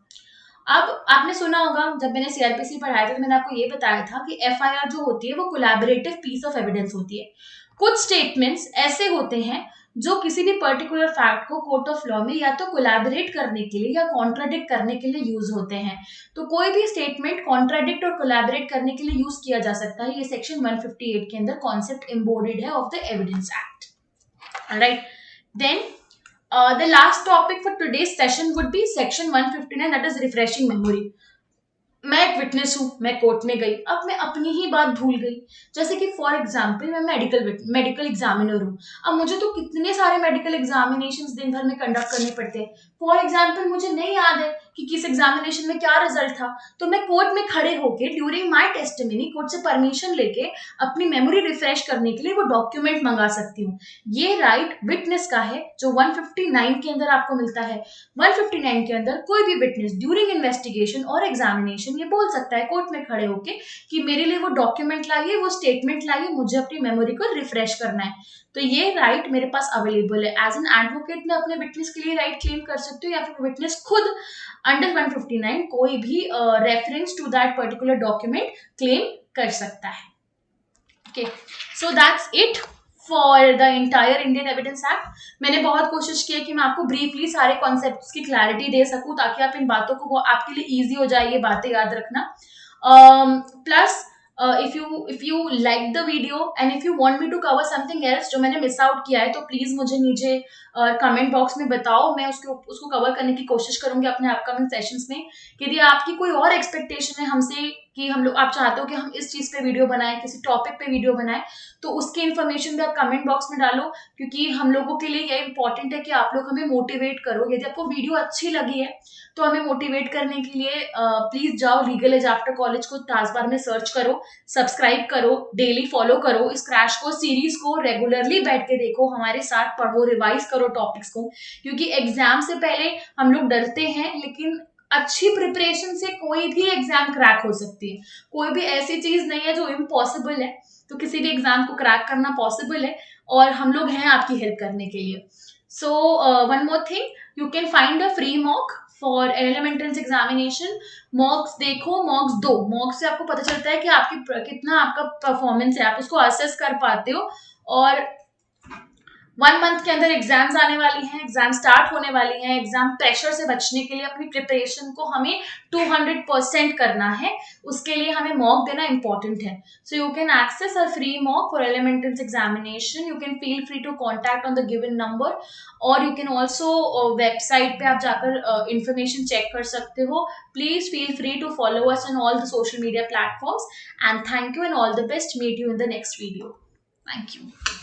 Speaker 1: अब आपने सुना होगा, जब मैंने सीआरपीसी पढ़ाया था तो मैंने आपको ये बताया था कि एफआईआर जो होती है वो कोलैबोरेटिव पीस ऑफ एविडेंस होती है। कुछ स्टेटमेंट्स ऐसे होते हैं जो किसी भी पर्टिकुलर फैक्ट को कोर्ट ऑफ लॉ में या तो कोलैबोरेट करने के लिए या कॉन्ट्राडिक्ट करने के लिए यूज होते हैं। तो कोई भी स्टेटमेंट कॉन्ट्राडिक्ट और कोलैबोरेट करने के लिए यूज किया जा सकता है। ये सेक्शन 158 के अंदर कॉन्सेप्ट एम्बोडेड है of the evidence act. Alright, then the last topic for today's session would be section 159, that is refreshing memory. मैं एक विटनेस हूं, मैं कोर्ट में गई, अब मैं अपनी ही बात भूल गई। जैसे कि फॉर एग्जाम्पल मैं मेडिकल एग्जामिनर हूँ, अब मुझे तो कितने सारे मेडिकल एग्जामिनेशंस दिन भर में कंडक्ट करने पड़ते हैं। फॉर एग्जाम्पल मुझे नहीं याद है कि किस एग्जामिनेशन में क्या रिजल्ट था, तो मैं कोर्ट में खड़े होके ड्यूरिंग माय टेस्टिमनी कोर्ट से परमिशन लेके अपनी मेमोरी रिफ्रेश करने के लिए वो डॉक्यूमेंट मंगा सकती हूँ। ये राइट विटनेस का है जो 159 के अंदर आपको मिलता है। 159 के अंदर कोई भी विटनेस ड्यूरिंग इन्वेस्टिगेशन और एग्जामिनेशन ये बोल सकता है कोर्ट में खड़े होके कि मेरे लिए वो डॉक्यूमेंट लाइए, वो स्टेटमेंट लाइए, मुझे अपनी मेमोरी को रिफ्रेश करना है। तो ये राइट मेरे पास अवेलेबल है। एज एन एडवोकेट मैं अपने विटनेस के लिए राइट क्लेम कर सकती हूँ, या फिर विटनेस खुद अंडर 159 कोई भी reference to that particular document claim कर सकता है। Okay, so that's it for the entire Indian evidence act. मैंने बहुत कोशिश की है कि मैं आपको ब्रीफली सारे कॉन्सेप्ट्स की क्लैरिटी दे सकूं ताकि आप इन बातों को, वो आपके लिए इजी हो जाए ये बातें याद रखना। Plus if you like the video and if you want me to cover something else जो मैंने मिस आउट किया है, तो प्लीज मुझे नीचे कमेंट बॉक्स में बताओ, मैं उसको कवर करने की कोशिश करूंगी अपने अपकमिंग सेशंस में। यदि आपकी कोई और एक्सपेक्टेशन है हमसे कि हम लोग, आप चाहते हो कि हम इस चीज पे वीडियो बनाएं, किसी टॉपिक पे वीडियो बनाएं, तो उसकी इन्फॉर्मेशन भी आप कमेंट बॉक्स में डालो, क्योंकि हम लोगों के लिए ये इंपॉर्टेंट है कि आप लोग हमें मोटिवेट करो। यदि आपको वीडियो अच्छी लगी है तो हमें मोटिवेट करने के लिए प्लीज जाओ लीगल एज आफ्टर कॉलेज को टास्क में सर्च करो, सब्सक्राइब करो, डेली फॉलो करो, इस क्रैश कोर्स सीरीज को रेगुलरली बैठ के देखो, हमारे साथ पढ़ो, रिवाइज करो टॉपिक्स को, क्योंकि एग्जाम से पहले हम लोग डरते हैं, लेकिन अच्छी प्रिपरेशन से कोई भी एग्जाम क्रैक हो सकती है। कोई भी ऐसी चीज नहीं है जो इम्पॉसिबल है, तो किसी भी एग्जाम को क्रैक करना पॉसिबल है, और हम लोग हैं आपकी हेल्प करने के लिए। So one more thing, you can find a free mock for LLM entrance examination. मॉक्स देखो, मॉक्स दो, मॉक्स से आपको पता चलता है कि आपकी कितना आपका परफॉर्मेंस है, आप उसको असेस कर पाते हो। और 1 मंथ के अंदर एग्जाम्स आने वाली हैं, एग्जाम स्टार्ट होने वाली हैं, एग्जाम प्रेशर से बचने के लिए अपनी प्रिपरेशन को हमें 200% करना है, उसके लिए हमें मॉक देना इंपॉर्टेंट है। So you can access a free mock for LLM entrance examination, you can feel free to contact on the given number, और यू कैन ऑल्सो वेबसाइट पे आप जाकर इंफॉर्मेशन चेक कर सकते हो। Please feel free to follow us on all the social media platforms, and thank you and all the best, meet you in the next video. Thank you.